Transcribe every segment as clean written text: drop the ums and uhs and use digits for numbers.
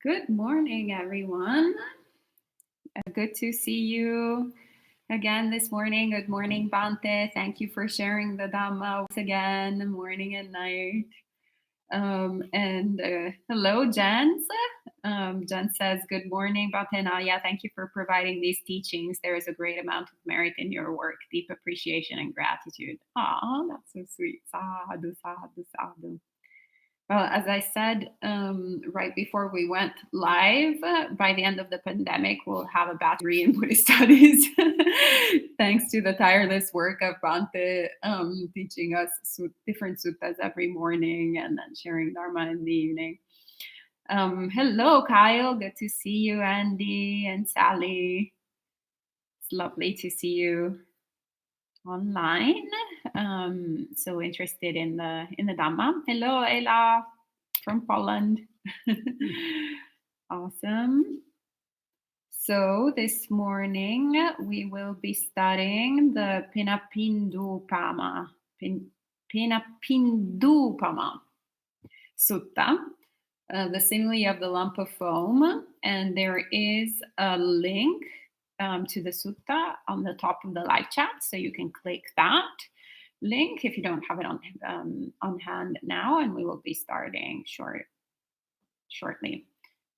Good morning, everyone. Good to see you again this morning. Good morning, Bante. Thank you for sharing the Dhamma once again, morning and night. Hello, Jens. Jen says, good morning, Bante Naya. Thank you for providing these teachings. There is a great amount of merit in your work. Deep appreciation and gratitude. Oh, that's so sweet. Sadhu, sadhu, sadhu. Well, as I said right before we went live, by the end of the pandemic, we'll have a battery in Buddhist studies, thanks to the tireless work of Bhante teaching us different suttas every morning and then sharing Dharma in the evening. Hello, Kyle. Good to see you, Andy and Sally. It's lovely to see you online. So interested in the Dhamma. Hello, Ella from Poland. Awesome. So this morning we will be studying the Pheṇapiṇḍūpama Sutta, the simile of the lump of foam, and there is a link to the sutta on the top of the live chat, so you can click that link if you don't have it on hand now, and we will be starting shortly.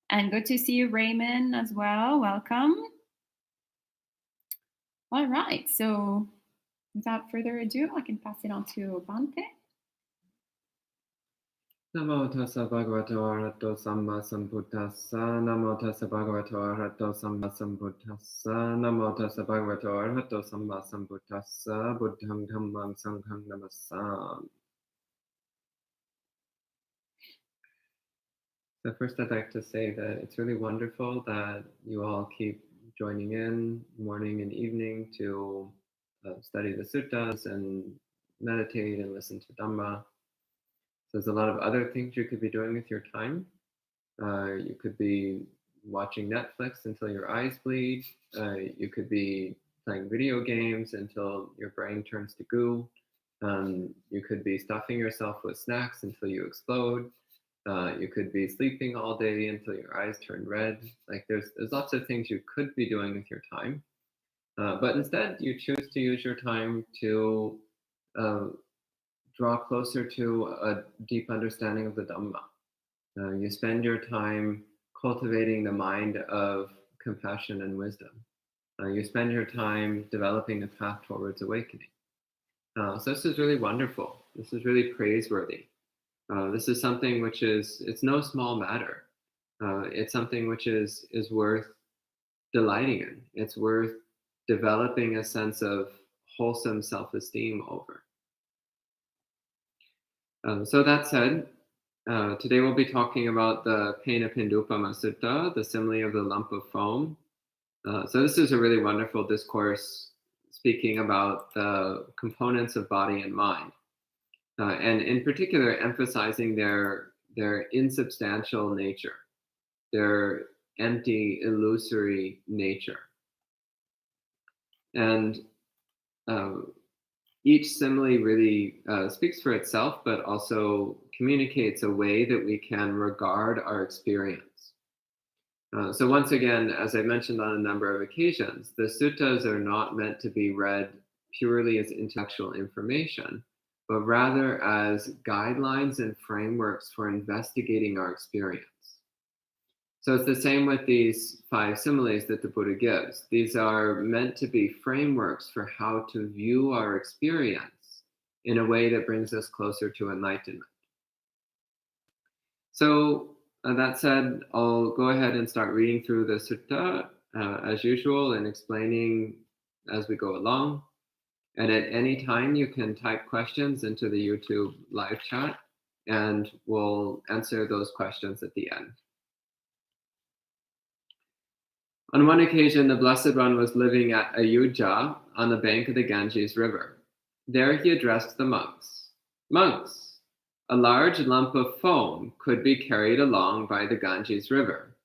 And good to see you, Raymond, as well. Welcome. All right, so without further ado, I can pass it on to Bhante. Namo tassa bhagavato arahato samma sambuddhassa. Namo tassa bhagavato arahato samma sambuddhassa. Namo tassa bhagavato arahato samma sambuddhassa. Buddham dhammam sangham namassami. So first I'd like to say that it's really wonderful that you all keep joining in morning and evening to study the suttas and meditate and listen to Dhamma. There's a lot of other things you could be doing with your time. You could be watching Netflix until your eyes bleed. You could be playing video games until your brain turns to goo. You could be stuffing yourself with snacks until you explode. You could be sleeping all day until your eyes turn red. Like there's lots of things you could be doing with your time. But instead, you choose to use your time to draw closer to a deep understanding of the Dhamma. You spend your time cultivating the mind of compassion and wisdom. You spend your time developing a path towards awakening. So this is really wonderful. This is really praiseworthy. This is something which it's no small matter. It's something which is worth delighting in. It's worth developing a sense of wholesome self-esteem over. So that said, today we'll be talking about the Pheṇapiṇḍūpama Sutta, the simile of the lump of foam. So this is a really wonderful discourse speaking about the components of body and mind, and in particular emphasizing their insubstantial nature, their empty, illusory nature. And each simile really speaks for itself, but also communicates a way that we can regard our experience. So once again, as I mentioned on a number of occasions, the suttas are not meant to be read purely as intellectual information, but rather as guidelines and frameworks for investigating our experience. So it's the same with these 5 similes that the Buddha gives. These are meant to be frameworks for how to view our experience in a way that brings us closer to enlightenment. So that said, I'll go ahead and start reading through the sutta as usual and explaining as we go along. And at any time, you can type questions into the YouTube live chat, and we'll answer those questions at the end. On one occasion, the Blessed One was living at Ayodhya on the bank of the Ganges River. There he addressed the monks. Monks, a large lump of foam could be carried along by the Ganges River.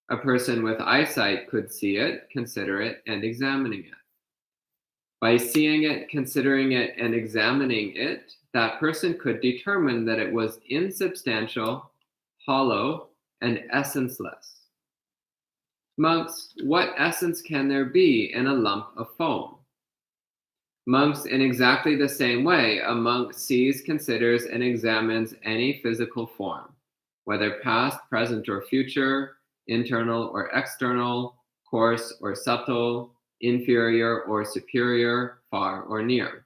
A person with eyesight could see it, consider it, and examining it. By seeing it, considering it, and examining it, that person could determine that it was insubstantial, hollow, and essenceless. Monks, what essence can there be in a lump of foam? Monks, in exactly the same way, a monk sees, considers, and examines any physical form, whether past, present, or future, internal or external, coarse or subtle, inferior or superior, far or near.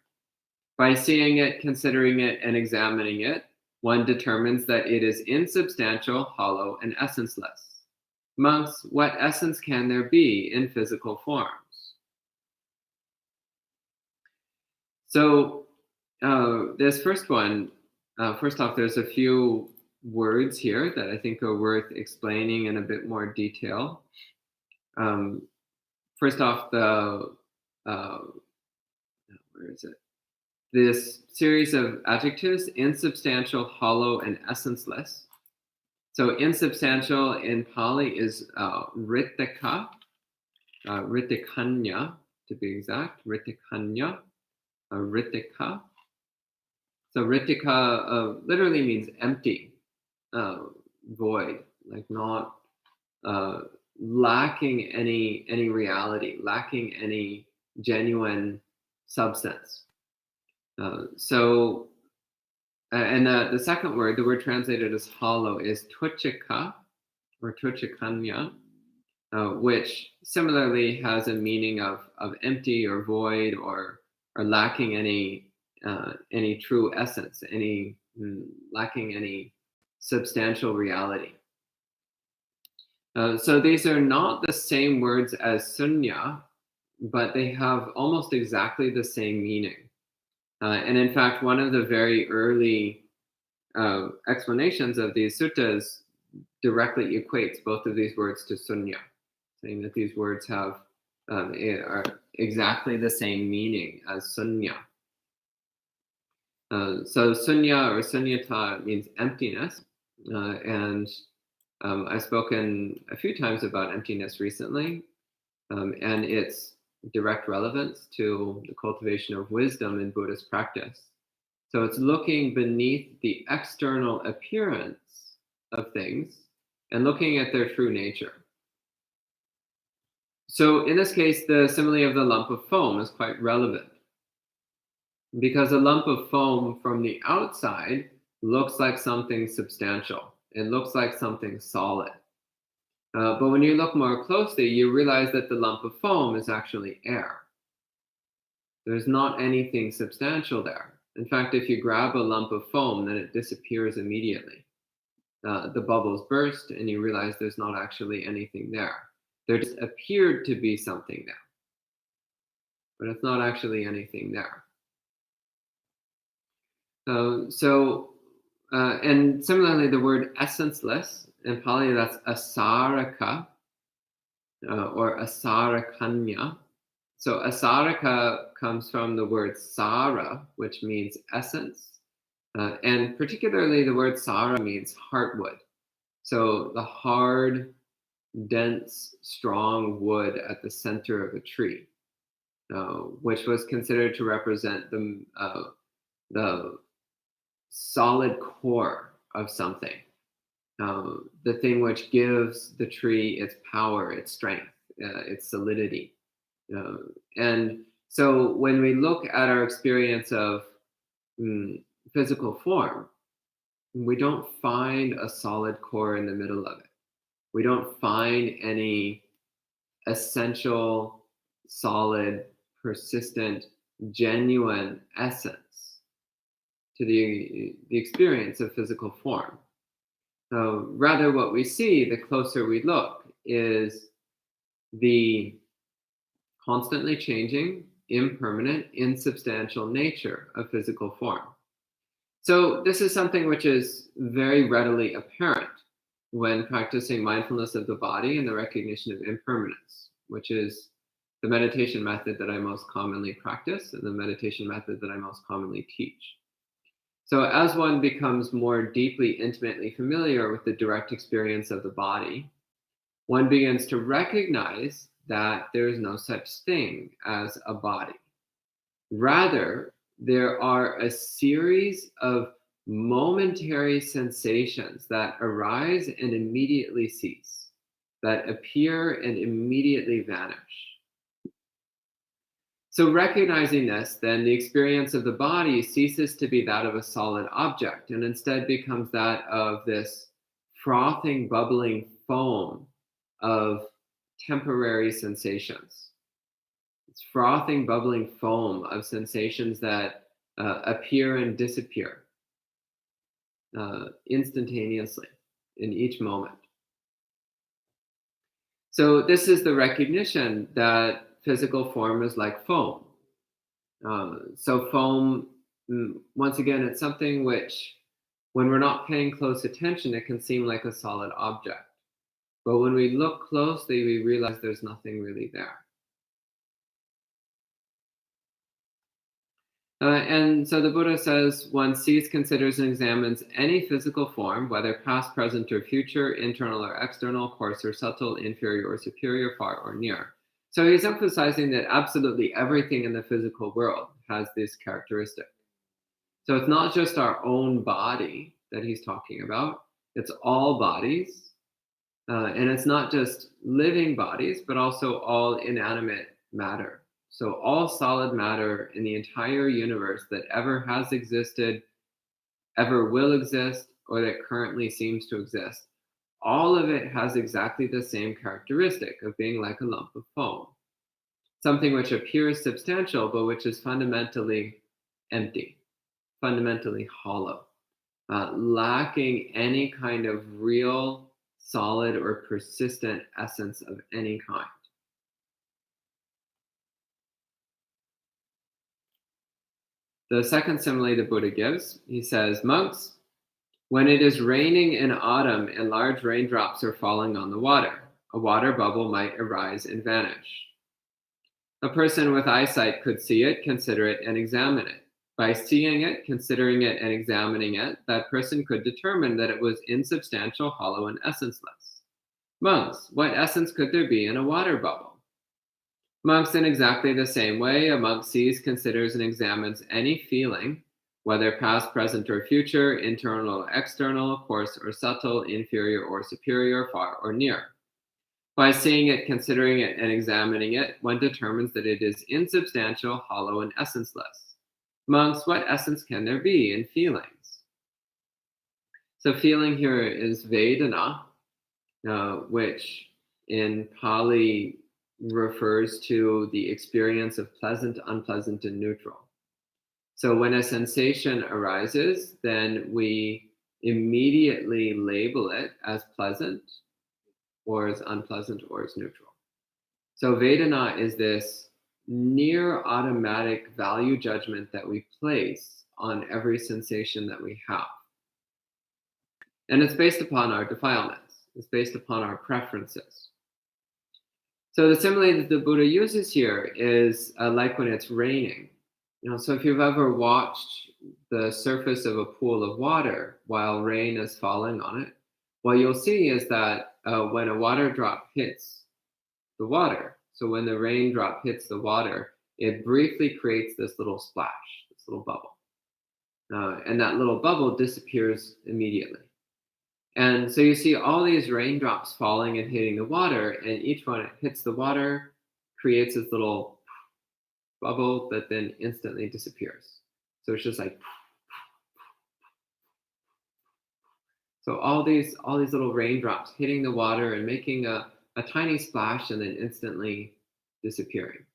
By seeing it, considering it, and examining it, one determines that it is insubstantial, hollow, and essenceless. Monks, what essence can there be in physical forms? So this first one, first off, there's a few words here that I think are worth explaining in a bit more detail. First off, where is it? This series of adjectives, insubstantial, hollow, and essenceless. So insubstantial in Pali is ritika, ritikanya to be exact, ritikanya, ritika. So ritika literally means empty, void, like not lacking any reality, lacking any genuine substance. And the second word, the word translated as hollow, is tuchika or tuchikanya, which similarly has a meaning of empty or void or lacking any true essence, lacking any substantial reality. So these are not the same words as sunya, but they have almost exactly the same meaning. And in fact, one of the very early explanations of these suttas directly equates both of these words to sunya, saying that these words are exactly the same meaning as sunya. So sunya or sunyata means emptiness, and I've spoken a few times about emptiness recently, and its direct relevance to the cultivation of wisdom in Buddhist practice. So it's looking beneath the external appearance of things and looking at their true nature. So in this case, the simile of the lump of foam is quite relevant, because a lump of foam from the outside looks like something substantial. It looks like something solid. But when you look more closely, you realize that the lump of foam is actually air. There's not anything substantial there. In fact, if you grab a lump of foam, then it disappears immediately. The bubbles burst and you realize there's not actually anything there. There just appeared to be something there, but it's not actually anything there. And similarly, the word essenceless, in Pali that's asaraka or asarakanya. So asaraka comes from the word sara, which means essence. And particularly the word sara means heartwood. So the hard, dense, strong wood at the center of a tree, which was considered to represent the solid core of something. The thing which gives the tree its power, its strength, its solidity. And so when we look at our experience of physical form, we don't find a solid core in the middle of it. We don't find any essential, solid, persistent, genuine essence to the experience of physical form. Rather, what we see, the closer we look, is the constantly changing, impermanent, insubstantial nature of physical form. So this is something which is very readily apparent when practicing mindfulness of the body and the recognition of impermanence, which is the meditation method that I most commonly practice and the meditation method that I most commonly teach. So as one becomes more deeply, intimately familiar with the direct experience of the body, one begins to recognize that there is no such thing as a body. Rather, there are a series of momentary sensations that arise and immediately cease, that appear and immediately vanish. So recognizing this, then the experience of the body ceases to be that of a solid object and instead becomes that of this frothing, bubbling foam of temporary sensations. It's frothing, bubbling foam of sensations that appear and disappear instantaneously in each moment. So this is the recognition that physical form is like foam. So foam, once again, it's something which, when we're not paying close attention, it can seem like a solid object. But when we look closely, we realize there's nothing really there. And so the Buddha says, one sees, considers, and examines any physical form, whether past, present, or future, internal or external, coarse or subtle, inferior or superior, far or near. So he's emphasizing that absolutely everything in the physical world has this characteristic. So it's not just our own body that he's talking about, it's all bodies. And it's not just living bodies, but also all inanimate matter. So all solid matter in the entire universe that ever has existed, ever will exist, or that currently seems to exist, all of it has exactly the same characteristic of being like a lump of foam. Something which appears substantial, but which is fundamentally empty, fundamentally hollow, lacking any kind of real, solid, or persistent essence of any kind. The second simile the Buddha gives, he says, monks, when it is raining in autumn and large raindrops are falling on the water, a water bubble might arise and vanish. A person with eyesight could see it, consider it, and examine it. By seeing it, considering it, and examining it, that person could determine that it was insubstantial, hollow, and essenceless. Monks, what essence could there be in a water bubble? Monks, in exactly the same way, a monk sees, considers, and examines any feeling, whether past, present, or future, internal or external, coarse or subtle, inferior or superior, far or near. By seeing it, considering it, and examining it, one determines that it is insubstantial, hollow, and essenceless. Monks, what essence can there be in feelings? So feeling here is Vedana, which in Pali refers to the experience of pleasant, unpleasant, and neutral. So when a sensation arises, then we immediately label it as pleasant, or as unpleasant, or as neutral. So Vedana is this near automatic value judgment that we place on every sensation that we have. And it's based upon our defilements. It's based upon our preferences. So the simile that the Buddha uses here is like when it's raining. So if you've ever watched the surface of a pool of water while rain is falling on it, what you'll see is that when a water drop hits the water, so when the raindrop hits the water, it briefly creates this little splash, this little bubble. And that little bubble disappears immediately. And so you see all these raindrops falling and hitting the water, and each one it hits the water, creates this little bubble that then instantly disappears. So it's just like, so all these little raindrops hitting the water and making a tiny splash and then instantly disappearing.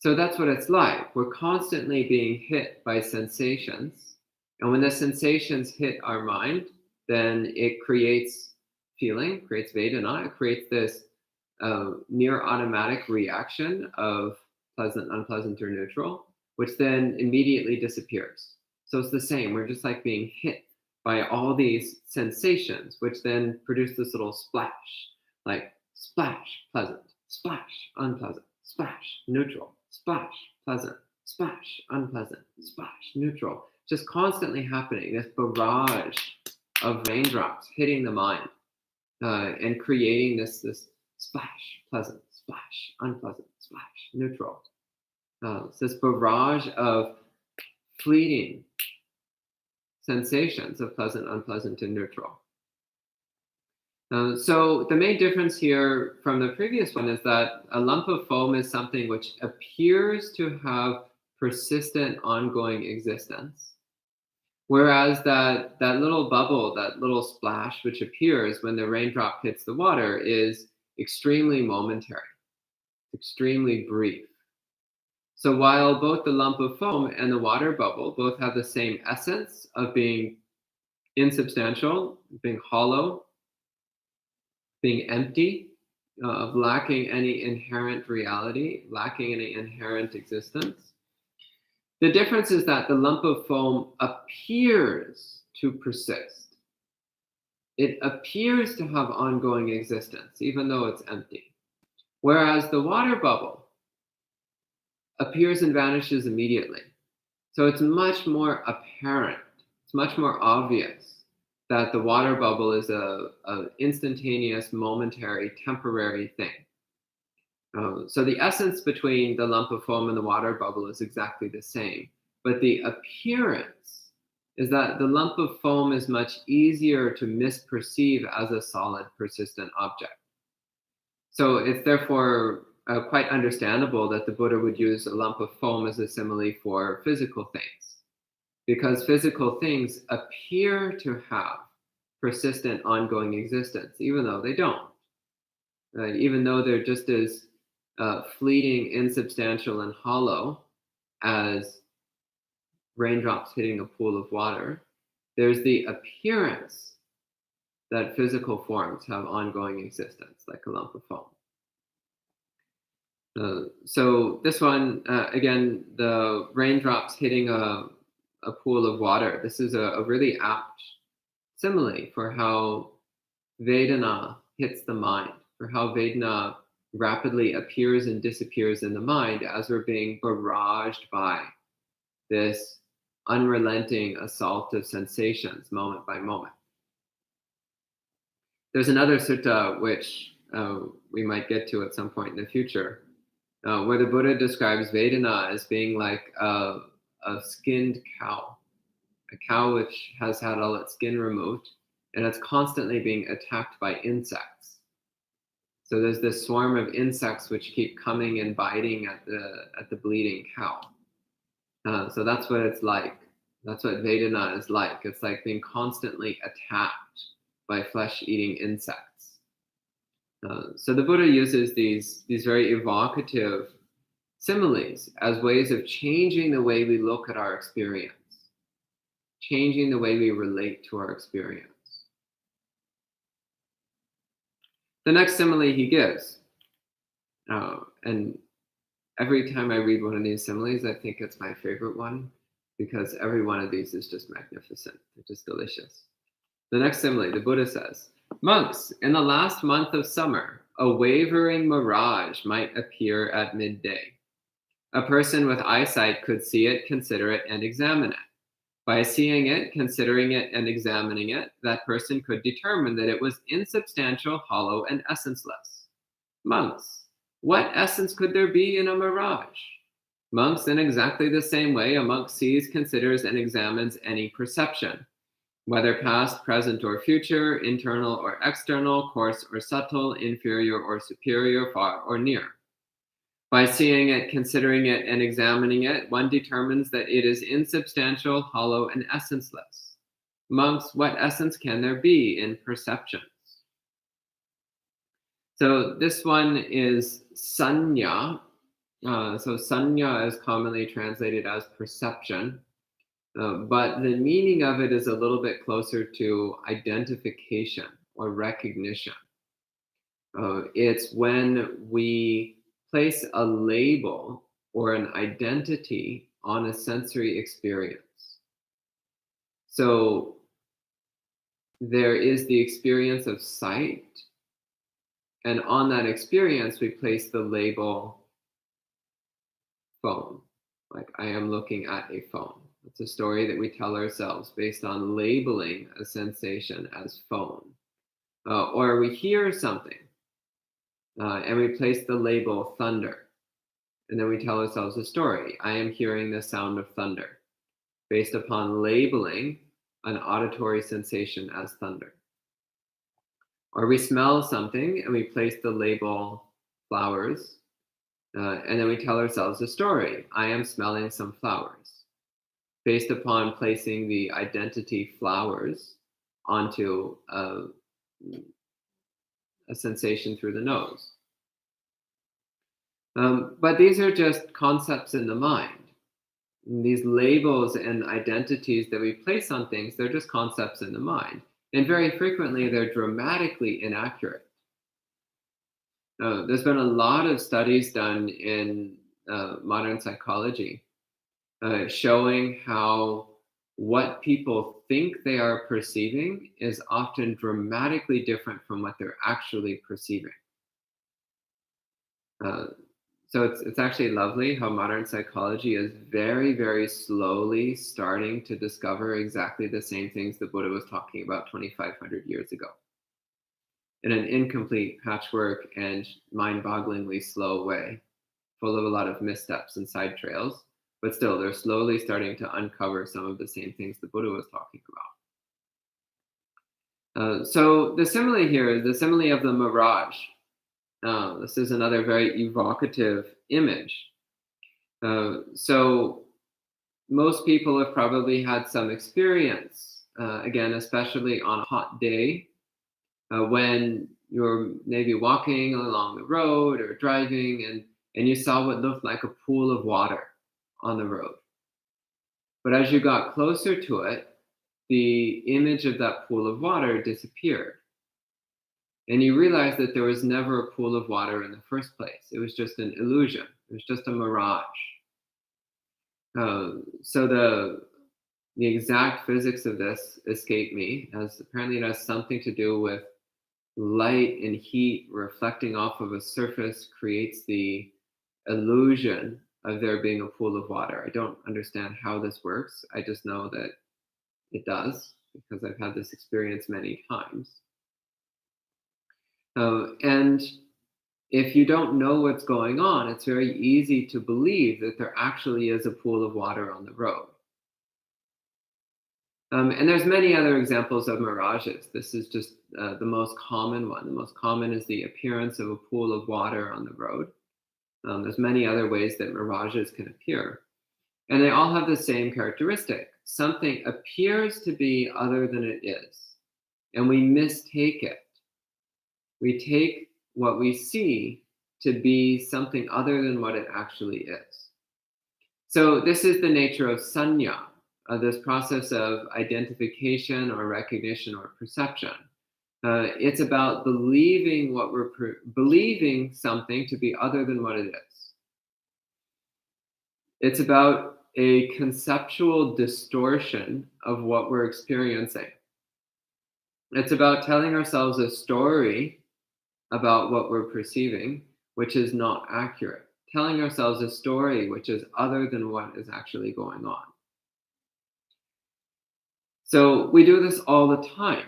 So that's what it's like. We're constantly being hit by sensations. And when the sensations hit our mind, then it creates feeling, creates Vedana, it creates this near automatic reaction of pleasant, unpleasant, or neutral, which then immediately disappears. So it's the same. We're just like being hit by all these sensations, which then produce this little splash, like splash, pleasant, splash, unpleasant, splash, neutral, splash, pleasant, splash, unpleasant, splash, neutral. Just constantly happening, this barrage of raindrops hitting the mind and creating this splash, pleasant, splash, unpleasant, splash, neutral. It's this barrage of fleeting sensations of pleasant, unpleasant, and neutral. So the main difference here from the previous one is that a lump of foam is something which appears to have persistent, ongoing existence. Whereas that little bubble, that little splash which appears when the raindrop hits the water is extremely momentary, extremely brief. So while both the lump of foam and the water bubble both have the same essence of being insubstantial, being hollow, being empty, of lacking any inherent reality, lacking any inherent existence, the difference is that the lump of foam appears to persist. It appears to have ongoing existence, even though it's empty. Whereas the water bubble appears and vanishes immediately. So it's much more apparent, it's much more obvious that the water bubble is a instantaneous, momentary, temporary thing. So the essence between the lump of foam and the water bubble is exactly the same, but the appearance is that the lump of foam is much easier to misperceive as a solid, persistent object. So it's therefore quite understandable that the Buddha would use a lump of foam as a simile for physical things, because physical things appear to have persistent, ongoing existence, even though they don't. Even though they're just as fleeting, insubstantial, and hollow as raindrops hitting a pool of water, there's the appearance that physical forms have ongoing existence, like a lump of foam. So this one, again, the raindrops hitting a pool of water, this is a really apt simile for how Vedana hits the mind, for how Vedana rapidly appears and disappears in the mind as we're being barraged by this unrelenting assault of sensations moment by moment. There's another sutta which we might get to at some point in the future, where the Buddha describes Vedana as being like a skinned cow, a cow which has had all its skin removed, and it's constantly being attacked by insects. So there's this swarm of insects which keep coming and biting at the bleeding cow. So that's what it's like. That's what Vedana is like. It's like being constantly attacked by flesh-eating insects. So the Buddha uses these very evocative similes as ways of changing the way we look at our experience, changing the way we relate to our experience. The next simile he gives, and every time I read one of these similes, I think it's my favorite one, because every one of these is just magnificent. They're just delicious. The next simile, the Buddha says, "Monks, in the last month of summer, a wavering mirage might appear at midday. A person with eyesight could see it, consider it, and examine it. By seeing it, considering it, and examining it, that person could determine that it was insubstantial, hollow, and essenceless. Monks, what essence could there be in a mirage? Monks, in exactly the same way, a monk sees, considers, and examines any perception, whether past, present, or future, internal or external, coarse or subtle, inferior or superior, far or near. By seeing it, considering it, and examining it, one determines that it is insubstantial, hollow, and essenceless. Monks, what essence can there be in perceptions?" So this one is sanya. So sanya is commonly translated as perception, but the meaning of it is a little bit closer to identification or recognition. It's when we place a label or an identity on a sensory experience. So there is the experience of sight, and on that experience, we place the label phone. Like, I am looking at a phone. It's a story that we tell ourselves based on labeling a sensation as phone. Or we hear something, and we place the label thunder. And then we tell ourselves a story. I am hearing the sound of thunder, based upon labeling an auditory sensation as thunder. Or we smell something and we place the label flowers, and then we tell ourselves a story. I am smelling some flowers, based upon placing the identity flowers onto a sensation through the nose. But these are just concepts in the mind. These labels and identities that we place on things, they're just concepts in the mind. And very frequently, they're dramatically inaccurate. There's been a lot of studies done in modern psychology showing how what people think they are perceiving is often dramatically different from what they're actually perceiving. So it's actually lovely how modern psychology is very, very slowly starting to discover exactly the same things the Buddha was talking about 2,500 years ago, in an incomplete patchwork and mind-bogglingly slow way, full of a lot of missteps and side trails. But still, they're slowly starting to uncover some of the same things the Buddha was talking about. So the simile here is the simile of the mirage. This is another very evocative image. So most people have probably had some experience, again, especially on a hot day, when you're maybe walking along the road or driving and you saw what looked like a pool of water on the road. But as you got closer to it, the image of that pool of water disappeared. And you realized that there was never a pool of water in the first place. It was just an illusion. It was just a mirage. So the exact physics of this escaped me, as apparently it has something to do with light and heat reflecting off of a surface creates the illusion of there being a pool of water. I don't understand how this works. I just know that it does, because I've had this experience many times. And if you don't know what's going on, it's very easy to believe that there actually is a pool of water on the road. And there's many other examples of mirages. This is just the most common one. The most common is the appearance of a pool of water on the road. There's many other ways that mirages can appear. And they all have the same characteristic. Something appears to be other than it is, and we mistake it. We take what we see to be something other than what it actually is. So this is the nature of sanya, this process of identification or recognition or perception. It's about believing believing something to be other than what it is. It's about a conceptual distortion of what we're experiencing. It's about telling ourselves a story about what we're perceiving, which is not accurate. Telling ourselves a story which is other than what is actually going on. So we do this all the time.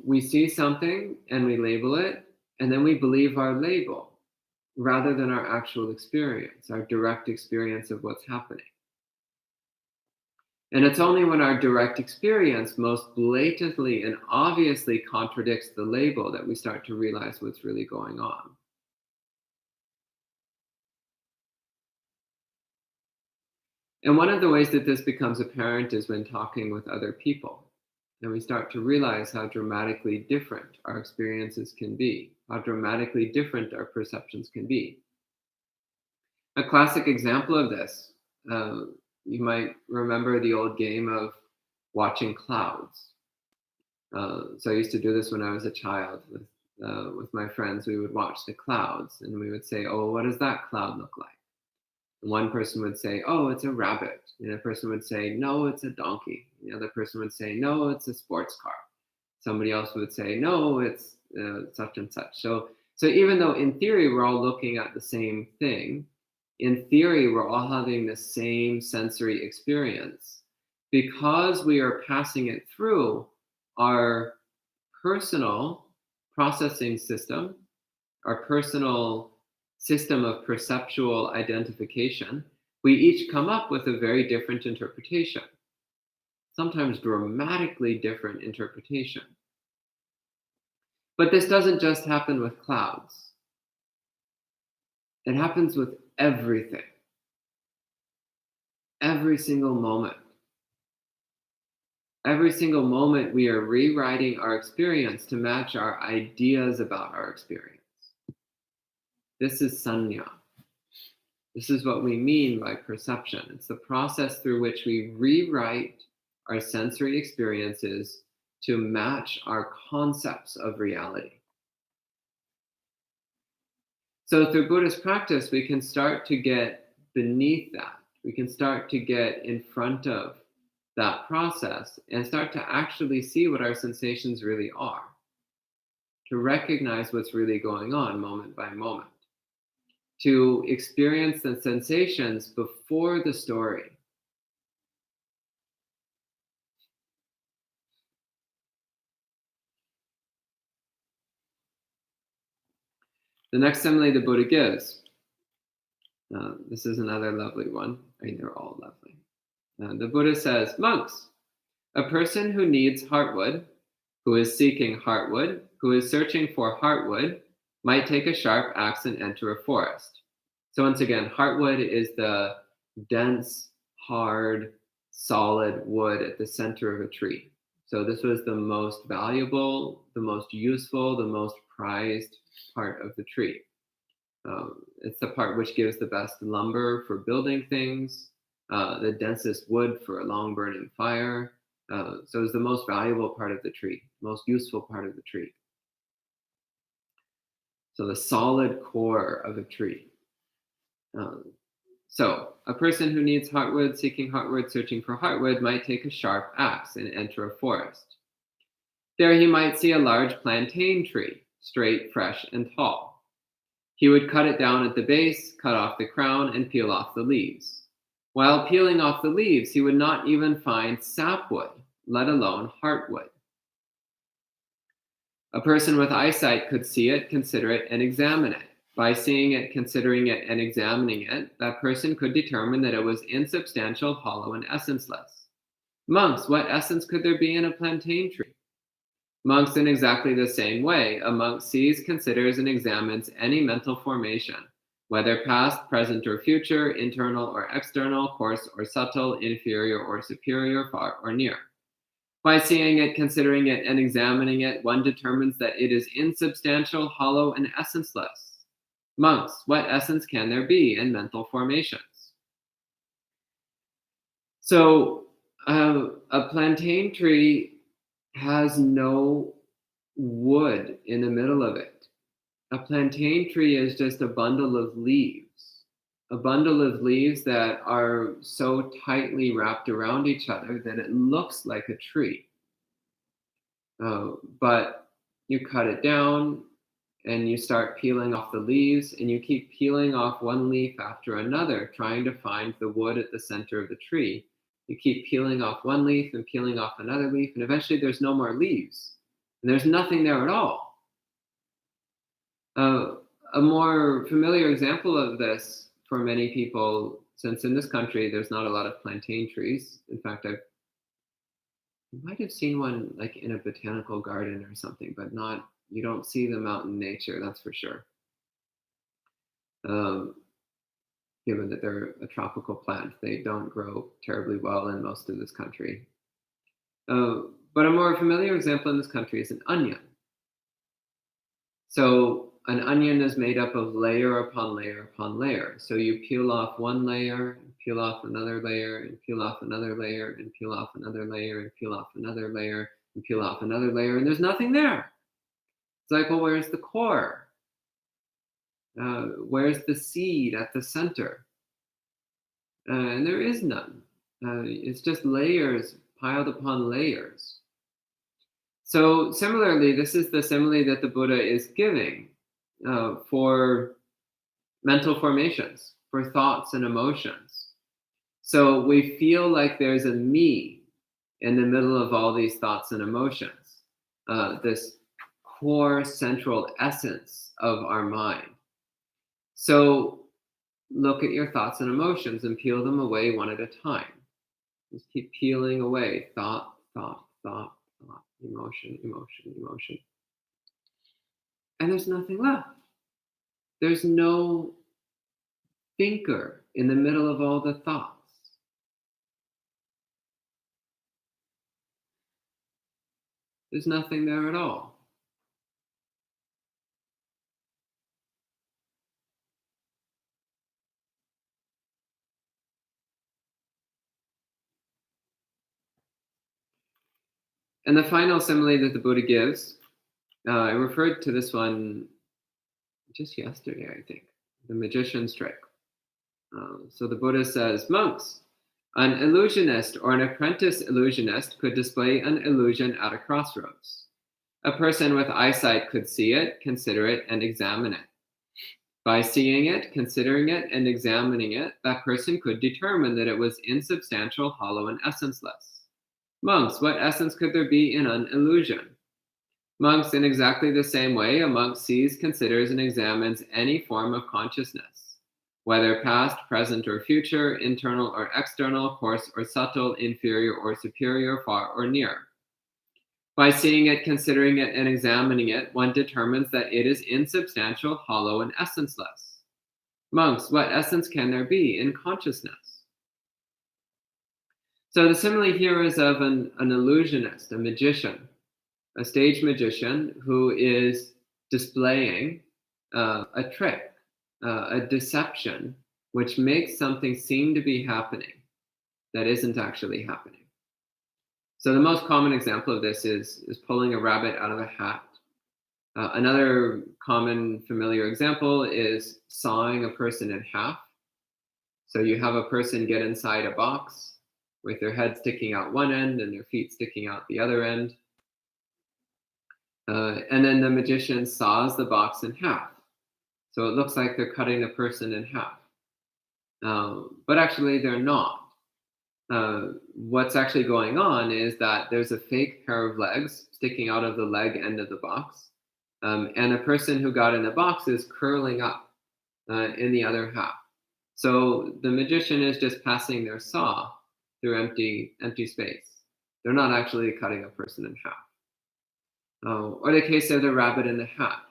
We see something and we label it, and then we believe our label rather than our actual experience, our direct experience of what's happening. And it's only when our direct experience most blatantly and obviously contradicts the label that we start to realize what's really going on. And one of the ways that this becomes apparent is when talking with other people. And we start to realize how dramatically different our experiences can be, how dramatically different our perceptions can be. A classic example of this, you might remember the old game of watching clouds. So I used to do this when I was a child with my friends. We would watch the clouds and we would say, oh, what does that cloud look like? And one person would say, oh, it's a rabbit. The other person would say, no, it's a donkey. The other person would say, no, it's a sports car. Somebody else would say, no, it's such and such. So even though in theory we're all looking at the same thing, in theory we're all having the same sensory experience. Because we are passing it through our personal processing system, our personal system of perceptual identification, we each come up with a very different interpretation. sometimes dramatically different interpretation. But this doesn't just happen with clouds. It happens with everything. Every single moment. Every single moment we are rewriting our experience to match our ideas about our experience. This is sanya. This is what we mean by perception. It's the process through which we rewrite our sensory experiences to match our concepts of reality. So through Buddhist practice, we can start to get beneath that. We can start to get in front of that process and start to actually see what our sensations really are, to recognize what's really going on moment by moment, to experience the sensations before the story. The next simile the Buddha gives, this is another lovely one. I mean, they're all lovely. The Buddha says, monks, a person who needs heartwood, who is seeking heartwood, who is searching for heartwood, might take a sharp axe and enter a forest. So once again, heartwood is the dense, hard, solid wood at the center of a tree. So this was the most valuable, the most useful, the most prized part of the tree. It's the part which gives the best lumber for building things, the densest wood for a long burning fire. So it's the most valuable part of the tree, most useful part of the tree. So the solid core of a tree. So a person who needs heartwood, seeking heartwood, searching for heartwood, might take a sharp axe and enter a forest. There he might see a large plantain tree, straight, fresh, and tall. He would cut it down at the base, cut off the crown, and peel off the leaves. While peeling off the leaves, he would not even find sapwood, let alone heartwood. A person with eyesight could see it, consider it, and examine it. By seeing it, considering it, and examining it, that person could determine that it was insubstantial, hollow, and essenceless. Monks, what essence could there be in a plantain tree? Monks, in exactly the same way, a monk sees, considers, and examines any mental formation, whether past, present, or future, internal or external, coarse or subtle, inferior or superior, far or near. By seeing it, considering it, and examining it, one determines that it is insubstantial, hollow, and essenceless. Monks, what essence can there be in mental formations? So, a plantain tree has no wood in the middle of it. A plantain tree is just a bundle of leaves that are so tightly wrapped around each other that it looks like a tree. But you cut it down and you start peeling off the leaves, and you keep peeling off one leaf after another, trying to find the wood at the center of the tree. You keep peeling off one leaf and peeling off another leaf, and eventually there's no more leaves, and there's nothing there at all. A more familiar example of this for many people, since in this country there's not a lot of plantain trees. In fact, I might have seen one like in a botanical garden or something, but you don't see them out in nature, that's for sure. Given that they're a tropical plant, they don't grow terribly well in most of this country. But a more familiar example in this country is an onion. So an onion is made up of layer upon layer upon layer. So you peel off one layer, and peel off another layer, and peel off another layer, and peel off another layer, and peel off another layer, and peel off another layer, and there's nothing there. It's like, well, where's the core? Where's the seed at the center? And there is none. It's just layers piled upon layers. So similarly, this is the simile that the Buddha is giving for mental formations, for thoughts and emotions. So we feel like there's a me in the middle of all these thoughts and emotions, this core central essence of our mind. So look at your thoughts and emotions and peel them away one at a time. Just keep peeling away thought, thought, thought, thought, emotion, emotion, emotion. And there's nothing left. There's no thinker in the middle of all the thoughts. There's nothing there at all. And the final simile that the Buddha gives, I referred to this one just yesterday, I think, the magician's trick. So the Buddha says, monks, an illusionist or an apprentice illusionist could display an illusion at a crossroads. A person with eyesight could see it, consider it, and examine it. By seeing it, considering it, and examining it, that person could determine that it was insubstantial, hollow, and essenceless. Monks, what essence could there be in an illusion? Monks, in exactly the same way, a monk sees, considers, and examines any form of consciousness, whether past, present, or future, internal or external, coarse or subtle, inferior or superior, far or near. By seeing it, considering it, and examining it, one determines that it is insubstantial, hollow, and essenceless. Monks, what essence can there be in consciousness? So the simile here is of an illusionist, a magician, a stage magician who is displaying a trick, a deception, which makes something seem to be happening that isn't actually happening. So the most common example of this is pulling a rabbit out of a hat. Another common familiar example is sawing a person in half. So you have a person get inside a box with their head sticking out one end and their feet sticking out the other end. And then the magician saws the box in half. So it looks like they're cutting the person in half. But actually they're not. What's actually going on is that there's a fake pair of legs sticking out of the leg end of the box. And the person who got in the box is curling up in the other half. So the magician is just passing their saw through empty space. They're not actually cutting a person in half. Or the case of the rabbit in the hat.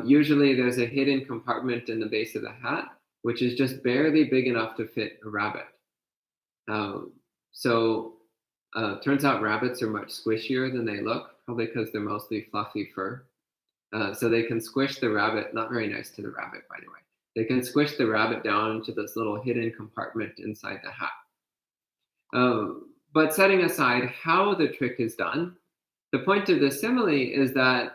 Usually there's a hidden compartment in the base of the hat, which is just barely big enough to fit a rabbit. Turns out rabbits are much squishier than they look, probably because they're mostly fluffy fur. So they can squish the rabbit, not very nice to the rabbit, by the way. They can squish the rabbit down into this little hidden compartment inside the hat. But setting aside how the trick is done, the point of the simile is that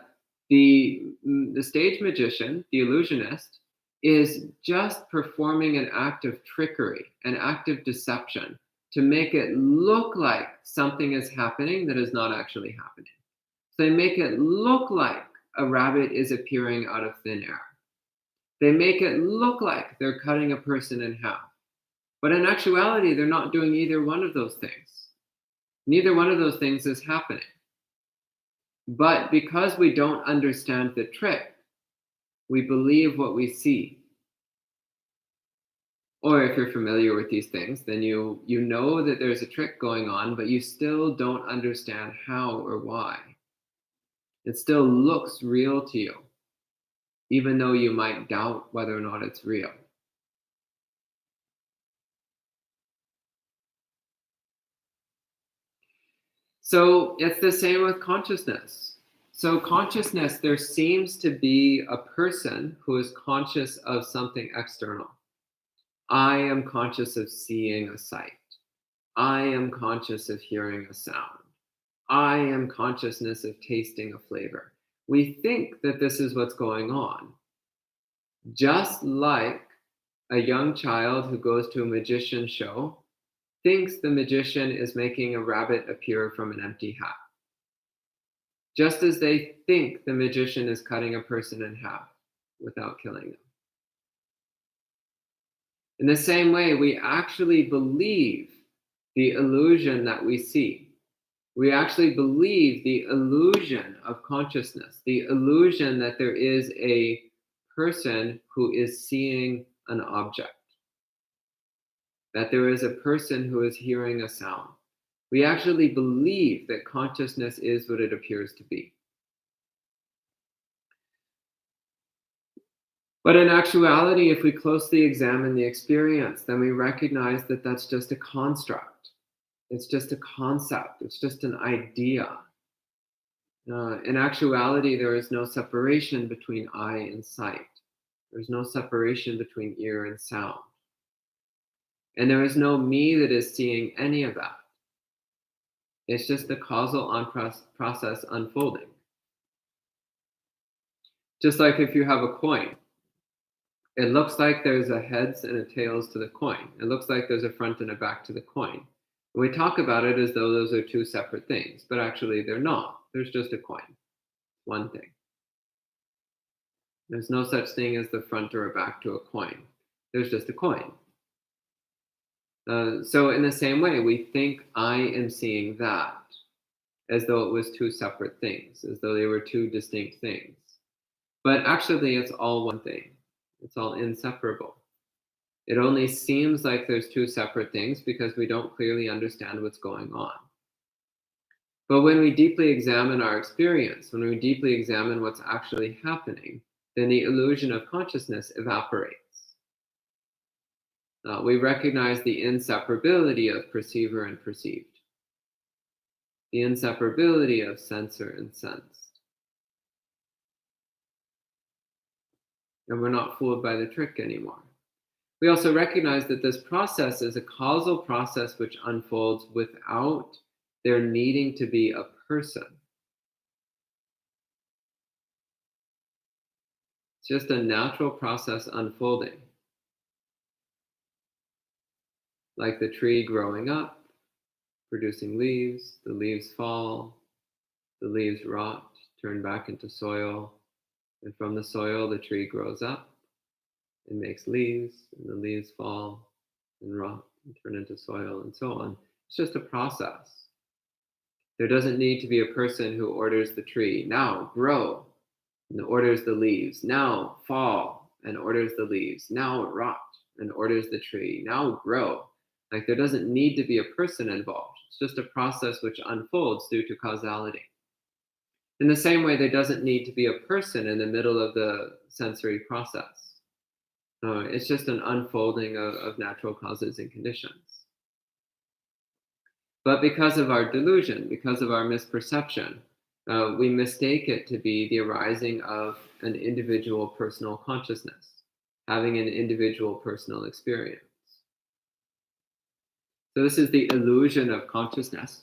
the stage magician, the illusionist, is just performing an act of trickery, an act of deception, to make it look like something is happening that is not actually happening. So they make it look like a rabbit is appearing out of thin air. They make it look like they're cutting a person in half. But in actuality, they're not doing either one of those things. Neither one of those things is happening. But because we don't understand the trick, we believe what we see. Or if you're familiar with these things, then you know that there's a trick going on, but you still don't understand how or why. It still looks real to you, even though you might doubt whether or not it's real. So it's the same with consciousness. So consciousness, there seems to be a person who is conscious of something external. I am conscious of seeing a sight. I am conscious of hearing a sound. I am consciousness of tasting a flavor. We think that this is what's going on. Just like a young child who goes to a magician's show thinks the magician is making a rabbit appear from an empty hat. Just as they think the magician is cutting a person in half without killing them. In the same way, we actually believe the illusion that we see. We actually believe the illusion of consciousness, the illusion that there is a person who is seeing an object. that there is a person who is hearing a sound. We actually believe that consciousness is what it appears to be. But in actuality, if we closely examine the experience, then we recognize that that's just a construct. It's just a concept. It's just an idea. In actuality, there is no separation between eye and sight. There's no separation between ear and sound. And there is no me that is seeing any of that. It's just the causal process unfolding. Just like if you have a coin, it looks like there's a heads and a tails to the coin. It looks like there's a front and a back to the coin. We talk about it as though those are two separate things, but actually they're not. There's just a coin, one thing. There's no such thing as the front or a back to a coin. There's just a coin. So in the same way, we think I am seeing that as though it was two separate things, as though they were two distinct things. But actually, it's all one thing. It's all inseparable. It only seems like there's two separate things because we don't clearly understand what's going on. But when we deeply examine our experience, when we deeply examine what's actually happening, then the illusion of consciousness evaporates. We recognize the inseparability of perceiver and perceived, the inseparability of sensor and sensed. And we're not fooled by the trick anymore. We also recognize that this process is a causal process which unfolds without there needing to be a person. It's just a natural process unfolding. Like the tree growing up, producing leaves, the leaves fall, the leaves rot, turn back into soil, and from the soil the tree grows up and makes leaves, and the leaves fall and rot and turn into soil, and so on. It's just a process. There doesn't need to be a person who orders the tree, now grow, and orders the leaves, now fall, and orders the leaves, now rot, and orders the tree, now grow. Like there doesn't need to be a person involved. It's just a process which unfolds due to causality. In the same way, there doesn't need to be a person in the middle of the sensory process. It's just an unfolding of natural causes and conditions. But because of our delusion, because of our misperception, we mistake it to be the arising of an individual personal consciousness, having an individual personal experience. So this is the illusion of consciousness.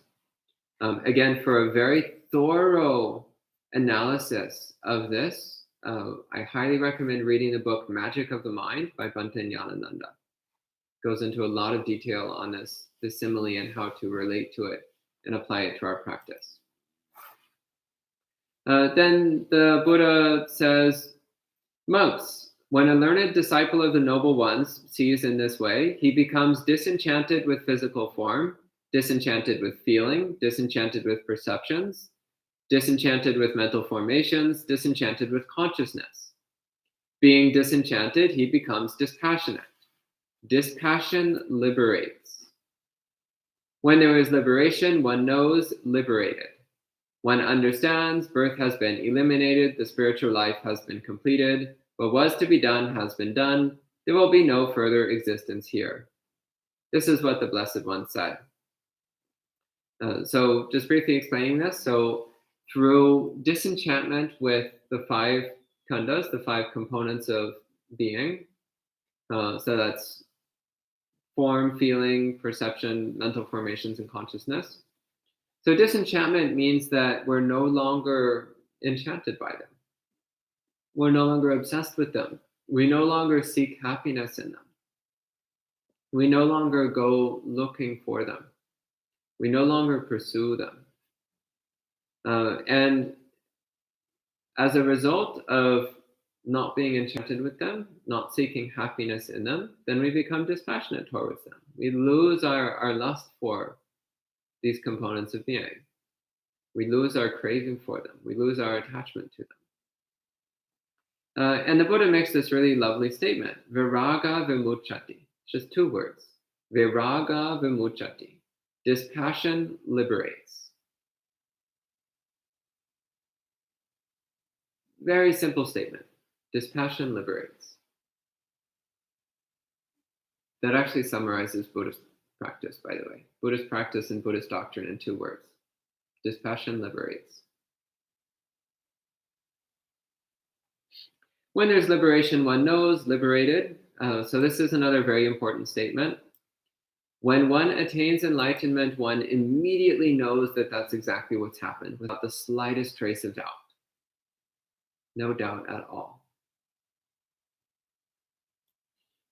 Again, for a very thorough analysis of this, I highly recommend reading the book Magic of the Mind by Bhante Nyanananda. Goes into a lot of detail on this simile and how to relate to it and apply it to our practice. Then the Buddha says, monks, when a learned disciple of the noble ones sees in this way, he becomes disenchanted with physical form, disenchanted with feeling, disenchanted with perceptions, disenchanted with mental formations, disenchanted with consciousness. Being disenchanted, he becomes dispassionate. Dispassion liberates. When there is liberation, one knows liberated. One understands birth has been eliminated, the spiritual life has been completed, what was to be done has been done, there will be no further existence here. This is what the Blessed One said. So just briefly explaining this, so through disenchantment with the five khandhas, the five components of being, so that's form, feeling, perception, mental formations, and consciousness. So disenchantment means that we're no longer enchanted by them. We're no longer obsessed with them. We no longer seek happiness in them. We no longer go looking for them. We no longer pursue them. And as a result of not being enchanted with them, not seeking happiness in them, then we become dispassionate towards them. We lose our lust for these components of being. We lose our craving for them. We lose our attachment to them. And the Buddha makes this really lovely statement, viraga vimucchati. It's just two words. Viraga vimuchati. Dispassion liberates. Very simple statement. Dispassion liberates. That actually summarizes Buddhist practice, by the way. Buddhist practice and Buddhist doctrine in 2 words. Dispassion liberates. When there's liberation, one knows, liberated. So this is another very important statement. When one attains enlightenment, one immediately knows that that's exactly what's happened without the slightest trace of doubt. No doubt at all.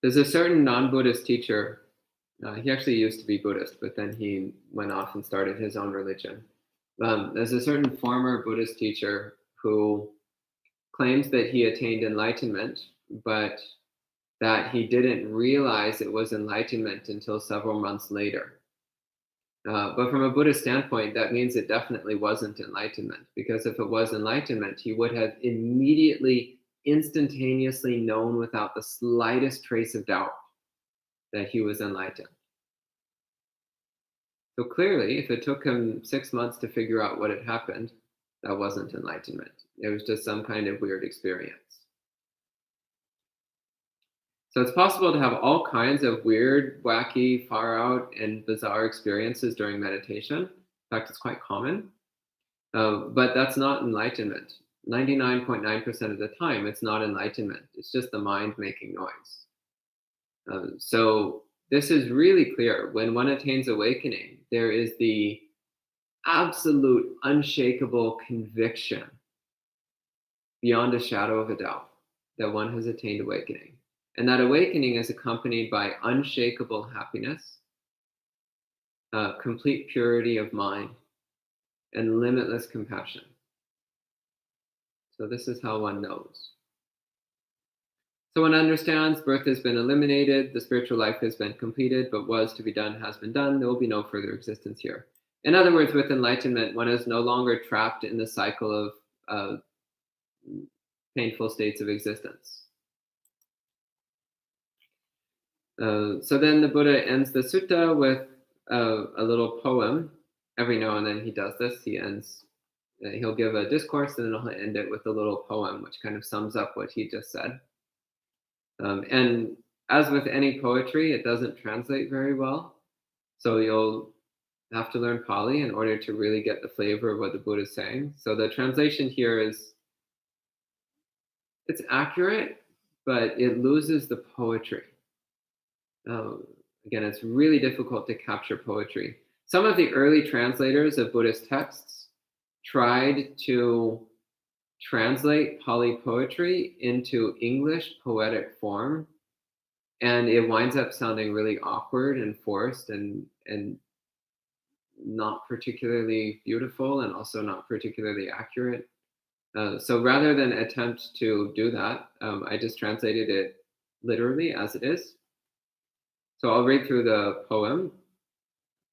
There's a certain non-Buddhist teacher. He actually used to be Buddhist, but then he went off and started his own religion. There's a certain former Buddhist teacher who claims that he attained enlightenment, but that he didn't realize it was enlightenment until several months later. But from a Buddhist standpoint, that means it definitely wasn't enlightenment, because if it was enlightenment, he would have immediately, instantaneously known without the slightest trace of doubt that he was enlightened. So clearly, if it took him 6 months to figure out what had happened, that wasn't enlightenment. It was just some kind of weird experience. So it's possible to have all kinds of weird, wacky, far out, and bizarre experiences during meditation. In fact, it's quite common. But that's not enlightenment. 99.9% of the time, it's not enlightenment. It's just the mind making noise. So this is really clear. When one attains awakening, there is the absolute, unshakable conviction beyond a shadow of a doubt that one has attained awakening. And that awakening is accompanied by unshakable happiness, complete purity of mind, and limitless compassion. So this is how one knows. So one understands birth has been eliminated, the spiritual life has been completed, but was to be done has been done. There will be no further existence here. In other words, with enlightenment, one is no longer trapped in the cycle of painful states of existence. So then the Buddha ends the sutta with a little poem. Every now and then he does this. He'll give a discourse and then he'll end it with a little poem, which kind of sums up what he just said. And as with any poetry, it doesn't translate very well. So you'll have to learn Pali in order to really get the flavor of what the Buddha is saying. So the translation here it's accurate, but it loses the poetry. Again, it's really difficult to capture poetry. Some of the early translators of Buddhist texts tried to translate Pali poetry into English poetic form, and it winds up sounding really awkward and forced and not particularly beautiful and also not particularly accurate. So rather than attempt to do that, I just translated it literally as it is. So I'll read through the poem.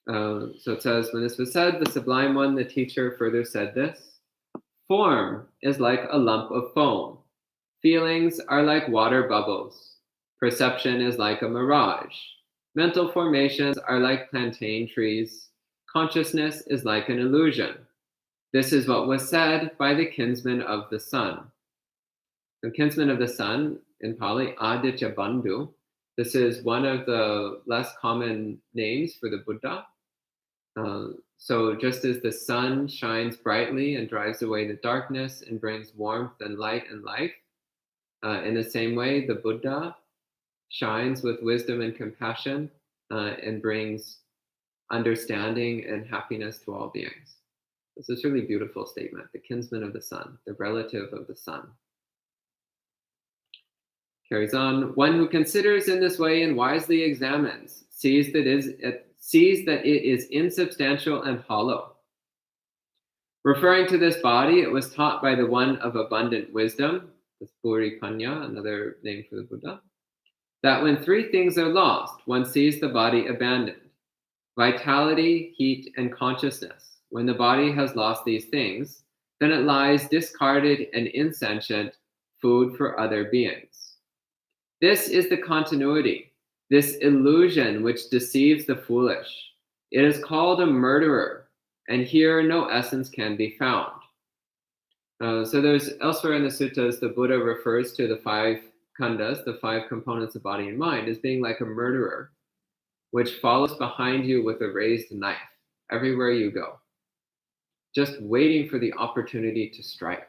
So it says, when this was said, the Sublime One, the teacher, further said this: form is like a lump of foam. Feelings are like water bubbles. Perception is like a mirage. Mental formations are like plantain trees. Consciousness is like an illusion. This is what was said by the kinsman of the sun. The kinsman of the sun, in Pali, Aditya Bandhu. This is one of the less common names for the Buddha. So just as the sun shines brightly and drives away the darkness and brings warmth and light and life, in the same way, the Buddha shines with wisdom and compassion and brings understanding and happiness to all beings. This is a really beautiful statement. The kinsman of the sun, the relative of the sun. Carries on. One who considers in this way and wisely examines sees that it is insubstantial and hollow. Referring to this body, it was taught by the one of abundant wisdom, the Puripanya, another name for the Buddha, that when 3 things are lost, one sees the body abandoned: vitality, heat, and consciousness. When the body has lost these things, then it lies discarded and insentient, food for other beings. This is the continuity. this illusion which deceives the foolish. It is called a murderer, and here no essence can be found. So there's elsewhere in the suttas, the Buddha refers to the 5 khandhas, the 5 components of body and mind, as being like a murderer, which follows behind you with a raised knife everywhere you go, just waiting for the opportunity to strike.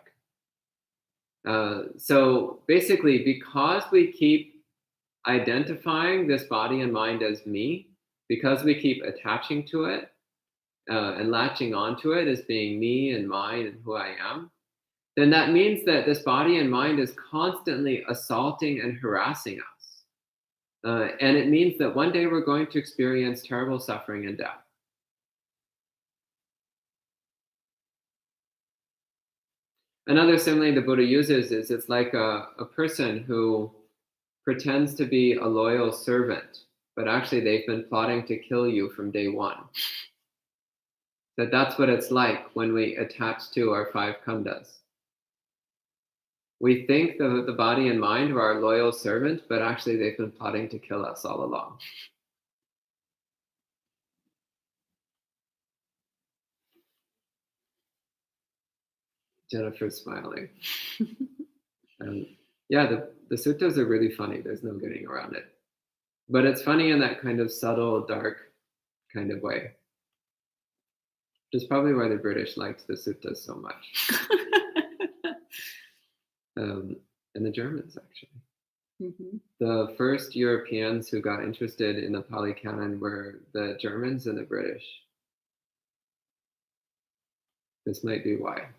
So basically, because we keep identifying this body and mind as me, because we keep attaching to it and latching onto it as being me and mine and who I am, then that means that this body and mind is constantly assaulting and harassing us. And it means that one day we're going to experience terrible suffering and death. Another simile the Buddha uses is it's like a person who pretends to be a loyal servant, but actually they've been plotting to kill you from day one. That's what it's like when we attach to our 5 khandhas. We think the body and mind are our loyal servant, but actually they've been plotting to kill us all along. Jennifer's smiling. Yeah, the suttas are really funny. There's no getting around it. But it's funny in that kind of subtle, dark kind of way. Which is probably why the British liked the suttas so much. And the Germans, actually. Mm-hmm. The first Europeans who got interested in the Pali Canon were the Germans and the British. This might be why.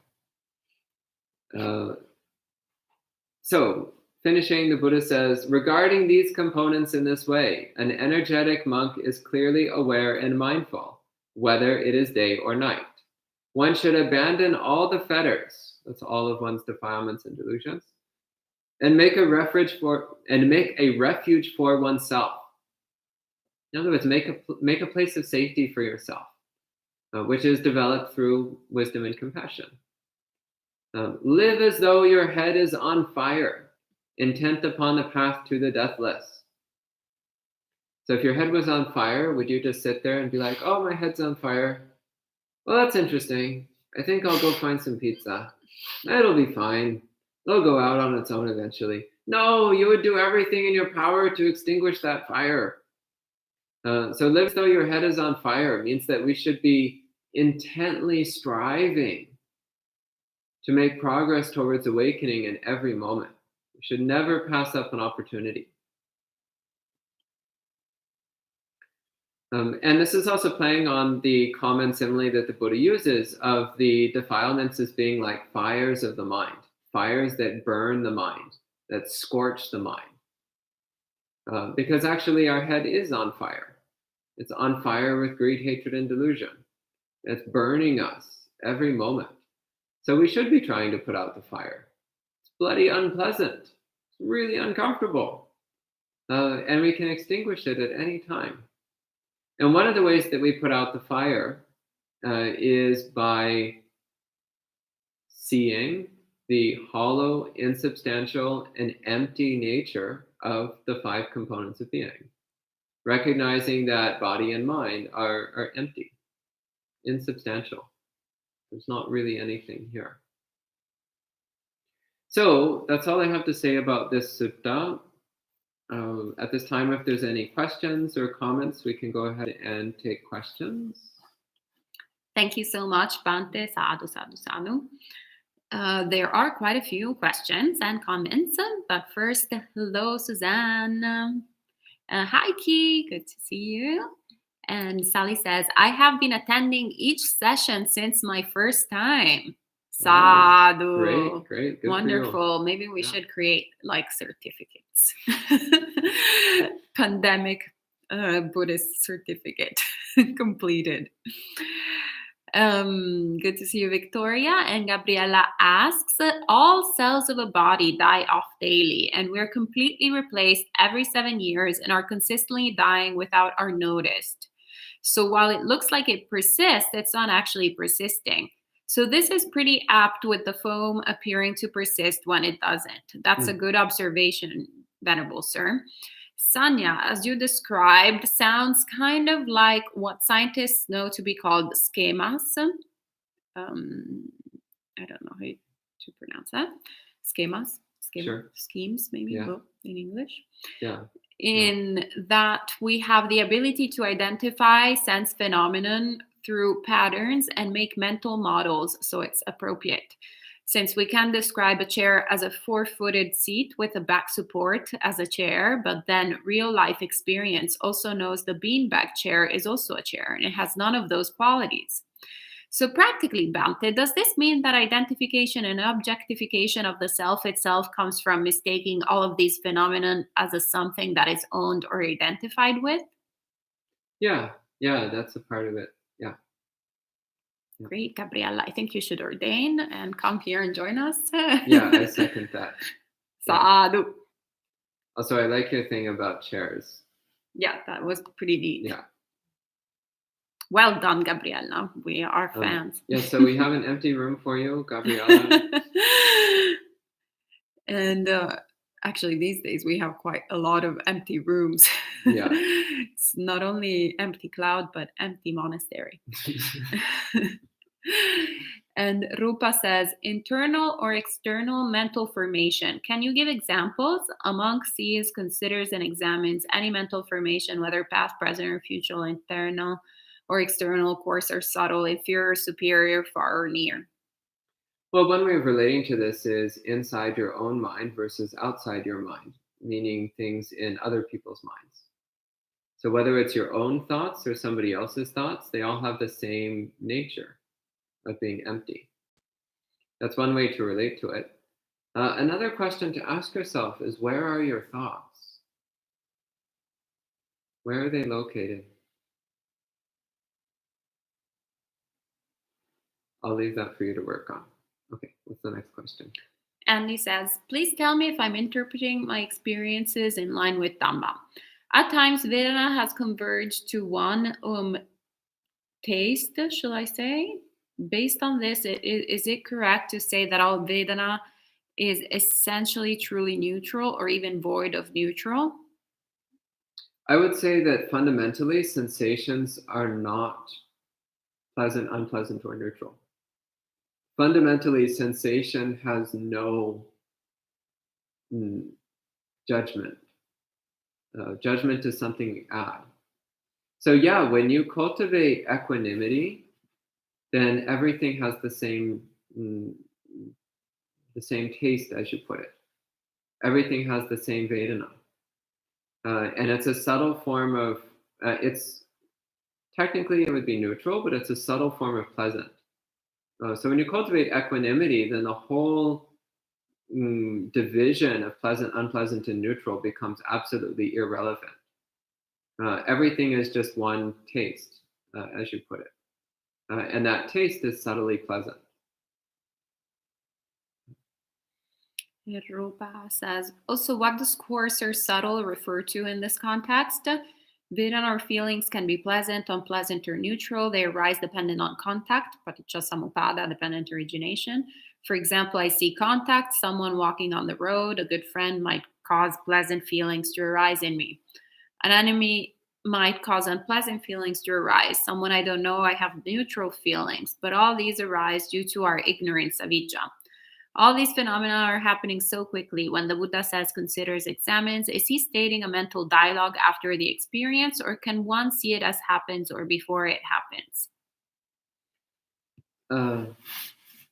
So, finishing, the Buddha says, regarding these components in this way, an energetic monk is clearly aware and mindful, whether it is day or night. One should abandon all the fetters, that's all of one's defilements and delusions, and make a refuge for oneself. In other words, make a place of safety for yourself, which is developed through wisdom and compassion. Live as though your head is on fire, intent upon the path to the deathless. So if your head was on fire, would you just sit there and be like, oh, my head's on fire? Well, that's interesting. I think I'll go find some pizza. It'll be fine. It'll go out on its own eventually. No, you would do everything in your power to extinguish that fire. So live as though your head is on fire means that we should be intently striving to make progress towards awakening in every moment. We should never pass up an opportunity. And this is also playing on the common simile that the Buddha uses of the defilements as being like fires of the mind, fires that burn the mind, that scorch the mind. Because actually our head is on fire. It's on fire with greed, hatred, and delusion. It's burning us every moment. So we should be trying to put out the fire. It's bloody unpleasant. It's really uncomfortable. And we can extinguish it at any time. And one of the ways that we put out the fire is by seeing the hollow, insubstantial, and empty nature of the 5 components of being. Recognizing that body and mind are empty, insubstantial. There's not really anything here. So that's all I have to say about this sutta. At this time, if there's any questions or comments, we can go ahead and take questions. Thank you so much, Bhante. Sadhu, sadhu, sadhu. There are quite a few questions and comments, but first, hello, Suzanne. Hi, Ki. Good to see you. And Sally says, I have been attending each session since my first time. Sadhu. Wow. Great. Good. Wonderful. Maybe we should create like certificates. Pandemic Buddhist certificate completed. Good to see you, Victoria. And Gabriela asks, all cells of a body die off daily, and we're completely replaced every 7 years and are consistently dying without our noticed. So while it looks like it persists, it's not actually persisting. So this is pretty apt with the foam appearing to persist when it doesn't. That's a good observation, Venerable Sir. Sanya, as you described, sounds kind of like what scientists know to be called schemas. Um, I don't know how to pronounce that. Sure. Schemes, maybe Yeah. both in English. Yeah. In that we have the ability to identify sense phenomenon through patterns and make mental models so it's appropriate. Since we can describe a chair as a four-footed seat with a back support as a chair, but then real life experience also knows the beanbag chair is also a chair and it has none of those qualities. So, practically, Bante, does this mean that identification and objectification of the self itself comes from mistaking all of these phenomena as a something that is owned or identified with? Yeah. Yeah. That's a part of it. Yeah. Yeah. Great, Gabriella. I think you should ordain and come here and join us. Yeah. I second that. Yeah. Sadhu. Also, I like your thing about chairs. Yeah, that was pretty neat. Yeah. Well done, Gabriella. We are fans. Yeah. So we have an empty room for you, Gabriella. And actually, these days we have quite a lot of empty rooms. Yeah. It's not only empty cloud, but empty monastery. And Rupa says, internal or external mental formation. Can you give examples? Amongst these, considers and examines any mental formation, whether past, present, or future, internal or external, coarse or subtle, inferior, superior, far or near. Well, one way of relating to this is inside your own mind versus outside your mind, meaning things in other people's minds. So whether it's your own thoughts or somebody else's thoughts, they all have the same nature of being empty. That's one way to relate to it. Another question to ask yourself is, where are your thoughts? Where are they located? I'll leave that for you to work on. Okay, what's the next question? Andy says, please tell me if I'm interpreting my experiences in line with Dhamma. At times, Vedana has converged to one taste, shall I say? Based on this, is it correct to say that all Vedana is essentially truly neutral or even void of neutral? I would say that fundamentally, sensations are not pleasant, unpleasant, or neutral. Fundamentally, sensation has no judgment. Judgment is something you add. So yeah, when you cultivate equanimity, then everything has the same taste, as you put it. Everything has the same Vedana. And it's a subtle form of, it's technically it would be neutral, but it's a subtle form of pleasant. So when you cultivate equanimity, then the whole division of pleasant, unpleasant, and neutral becomes absolutely irrelevant. Everything is just one taste, as you put it. And that taste is subtly pleasant. Rupa says, also, what does coarse or subtle refer to in this context? Vedana or feelings can be pleasant, unpleasant, or neutral. They arise dependent on contact, paticca samuppada, dependent origination. For example, I see contact, someone walking on the road, a good friend might cause pleasant feelings to arise in me. An enemy might cause unpleasant feelings to arise. Someone I don't know, I have neutral feelings, but all these arise due to our ignorance, avidya. All these phenomena are happening so quickly. When the Buddha says considers, examines, is he stating a mental dialogue after the experience, or can one see it as happens or before it happens?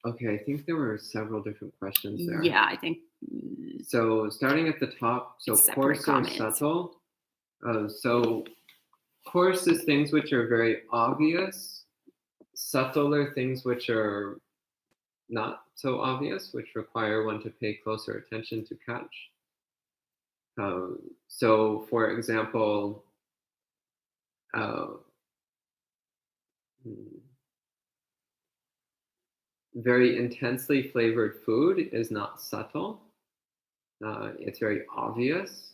Okay, I think there were several different questions there. Yeah, I think. So starting at the top, so coarse or subtle. So coarse is things which are very obvious. Subtle are things which are not so obvious, which require one to pay closer attention to catch. So, for example, very intensely flavored food is not subtle. It's very obvious.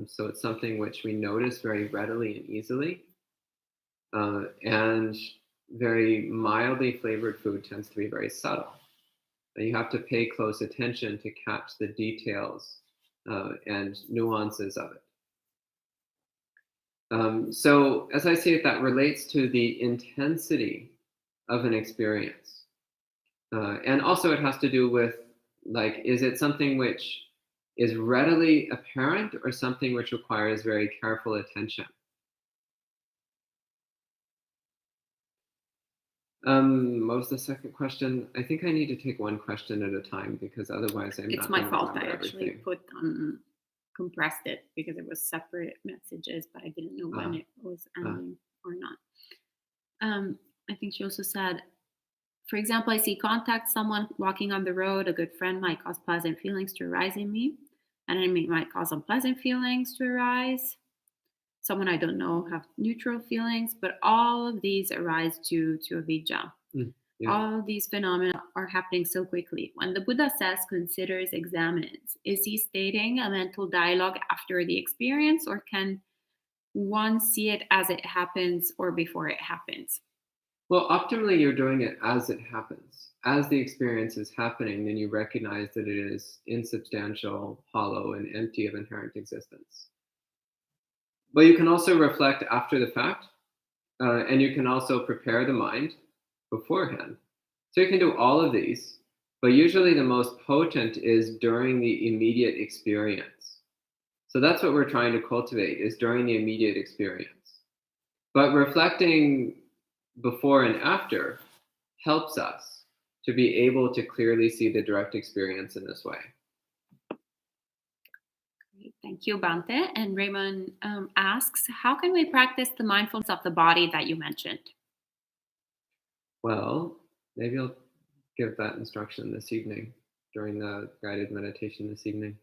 So it's something which we notice very readily and easily. And very mildly flavored food tends to be very subtle. And you have to pay close attention to catch the details and nuances of it. So as I see it, that relates to the intensity of an experience. And also it has to do with, like, is it something which is readily apparent or something which requires very careful attention? What was the second question? I think I need to take one question at a time because otherwise I'm It's not my going to fault. I remember actually everything. compressed it because it was separate messages, but I didn't know when Ah, it was ah, ending or not. I think she also said, for example, I see contact someone walking on the road. A good friend might cause pleasant feelings to arise in me. An enemy might cause unpleasant feelings to arise. Someone I don't know have neutral feelings, but all of these arise due to avidya. yeah. All these phenomena are happening so quickly. When the Buddha says considers, examines, is he stating a mental dialogue after the experience, or can one see it as it happens or before it happens? Well, optimally, you're doing it as it happens. As the experience is happening, then you recognize that it is insubstantial, hollow, and empty of inherent existence. But you can also reflect after the fact, and you can also prepare the mind beforehand. So you can do all of these, but usually the most potent is during the immediate experience. So that's what we're trying to cultivate, is during the immediate experience. But reflecting before and after helps us to be able to clearly see the direct experience in this way. Great. Thank you, Bante. And Raymond asks, how can we practice the mindfulness of the body that you mentioned? Well, maybe I'll give that instruction this evening during the guided meditation this evening.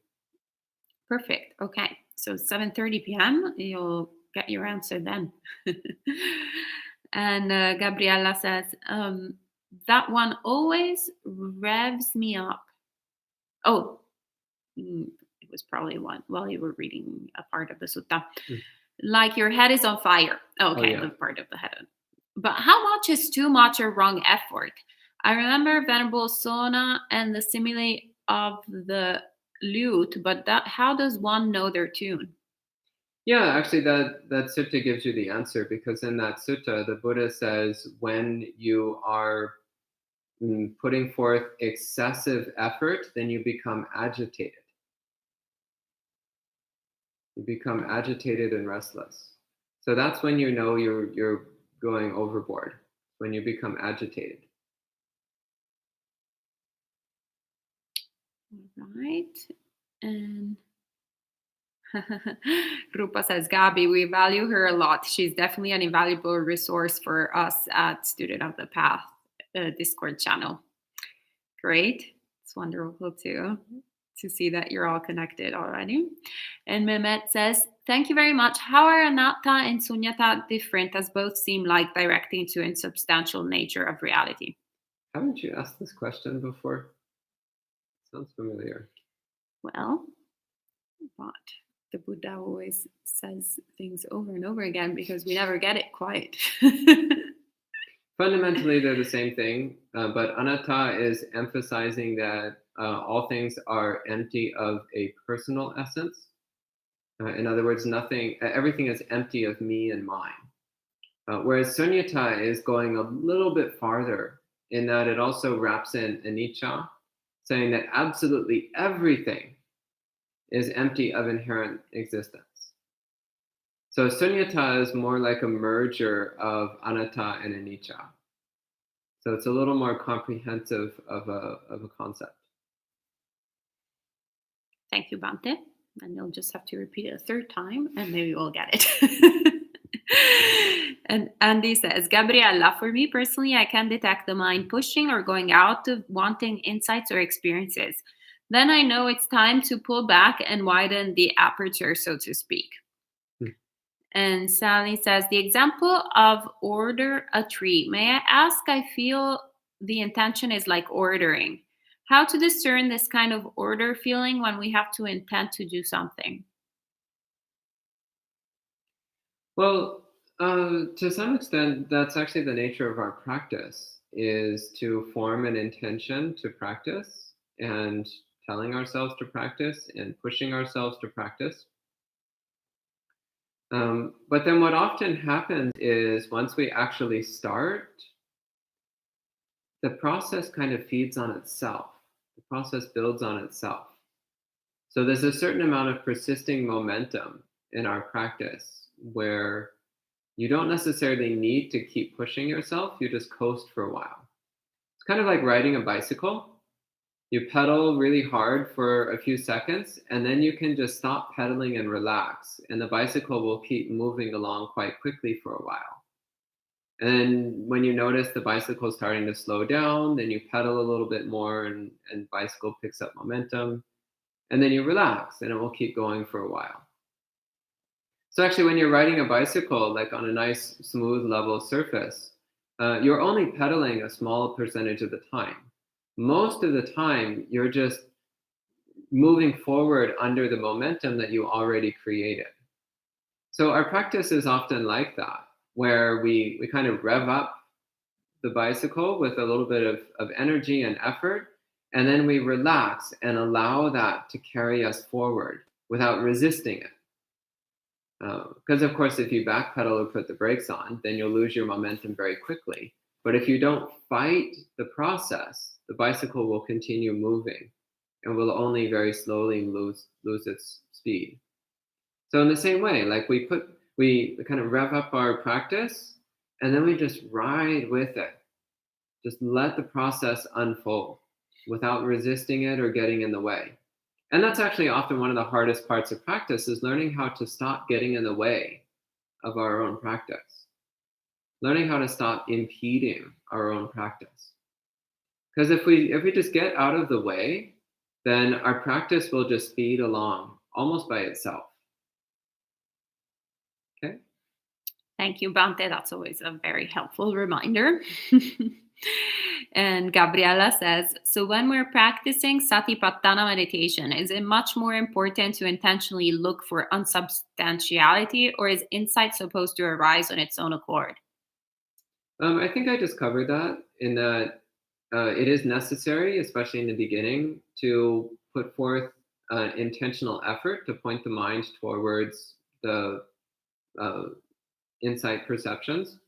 Perfect. Okay. So 7:30 p.m. You'll get your answer then. And Gabriella says, that one always revs me up. Oh, it was probably one while you were reading a part of the sutta. Mm. Like your head is on fire. Okay, yeah. the part of the head. But how much is too much or wrong effort? I remember Venerable Sona and the simile of the lute, but how does one know their tune? Yeah, actually, that sutta gives you the answer, because in that sutta, the Buddha says when you are putting forth excessive effort, then you become agitated. You become agitated and restless. So that's when you know you're going overboard, when you become agitated. All right. And Rupa says, Gabi, we value her a lot. She's definitely an invaluable resource for us at Student of the Path Discord channel. Great. It's wonderful to see that you're all connected already. And Mehmet says, thank you very much. How are anatta and sunyata different, as both seem like directing to insubstantial nature of reality? Haven't you asked this question before? Sounds familiar. Well, but the Buddha always says things over and over again because we never get it quite. Fundamentally, they're the same thing, but anatta is emphasizing that all things are empty of a personal essence. In other words, everything is empty of me and mine. Whereas sunyata is going a little bit farther in that it also wraps in anicca, saying that absolutely everything is empty of inherent existence. So sunyata is more like a merger of anatta and anicca. So it's a little more comprehensive of a concept. Thank you, Bante. And you'll just have to repeat it a third time and maybe we'll get it. And Andy says, Gabriella, for me personally, I can detect the mind pushing or going out of wanting insights or experiences. Then I know it's time to pull back and widen the aperture, so to speak. And Sally says, the example of order a tree. May I ask? I feel the intention is like ordering. How to discern this kind of order feeling when we have to intend to do something? Well, to some extent, that's actually the nature of our practice, is to form an intention to practice and telling ourselves to practice and pushing ourselves to practice. But then what often happens is once we actually start, the process kind of feeds on itself. The process builds on itself. So there's a certain amount of persisting momentum in our practice where you don't necessarily need to keep pushing yourself, you just coast for a while. It's kind of like riding a bicycle. You pedal really hard for a few seconds, and then you can just stop pedaling and relax, and the bicycle will keep moving along quite quickly for a while. And when you notice the bicycle starting to slow down, then you pedal a little bit more, and bicycle picks up momentum, and then you relax, and it will keep going for a while. So actually, when you're riding a bicycle, like on a nice, smooth, level surface, you're only pedaling a small percentage of the time. Most of the time, you're just moving forward under the momentum that you already created. So our practice is often like that, where we kind of rev up the bicycle with a little bit of energy and effort, and then we relax and allow that to carry us forward without resisting it. Because of course, if you backpedal or put the brakes on, then you'll lose your momentum very quickly. But if you don't fight the process, the bicycle will continue moving and will only very slowly lose its speed. So in the same way, like we kind of rev up our practice, and then we just ride with it. Just let the process unfold without resisting it or getting in the way. And that's actually often one of the hardest parts of practice, is learning how to stop getting in the way of our own practice. Learning how to stop impeding our own practice. Because if we just get out of the way, then our practice will just speed along almost by itself. Okay? Thank you, Bante. That's always a very helpful reminder. And Gabriella says, so when we're practicing Satipatthana meditation, is it much more important to intentionally look for unsubstantiality, or is insight supposed to arise on its own accord? I think I just covered that in that it is necessary, especially in the beginning, to put forth intentional effort to point the mind towards the insight perceptions.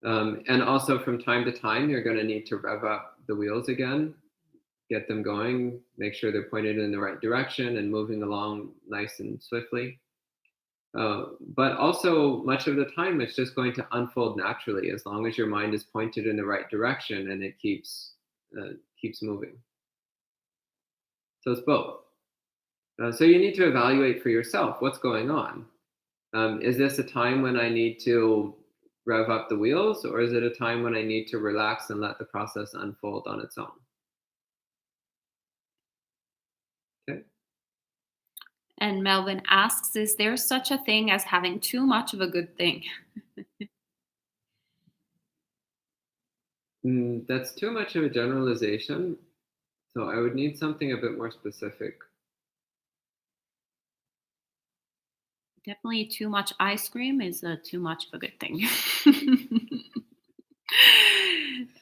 And also from time to time, you're going to need to rev up the wheels again, get them going, make sure they're pointed in the right direction and moving along nice and swiftly. But also, much of the time, it's just going to unfold naturally as long as your mind is pointed in the right direction and it keeps moving. So it's both. So you need to evaluate for yourself what's going on. Is this a time when I need to rev up the wheels, or is it a time when I need to relax and let the process unfold on its own? Okay. And Melvin asks, is there such a thing as having too much of a good thing? That's too much of a generalization. So I would need something a bit more specific. Definitely too much ice cream is too much of a good thing.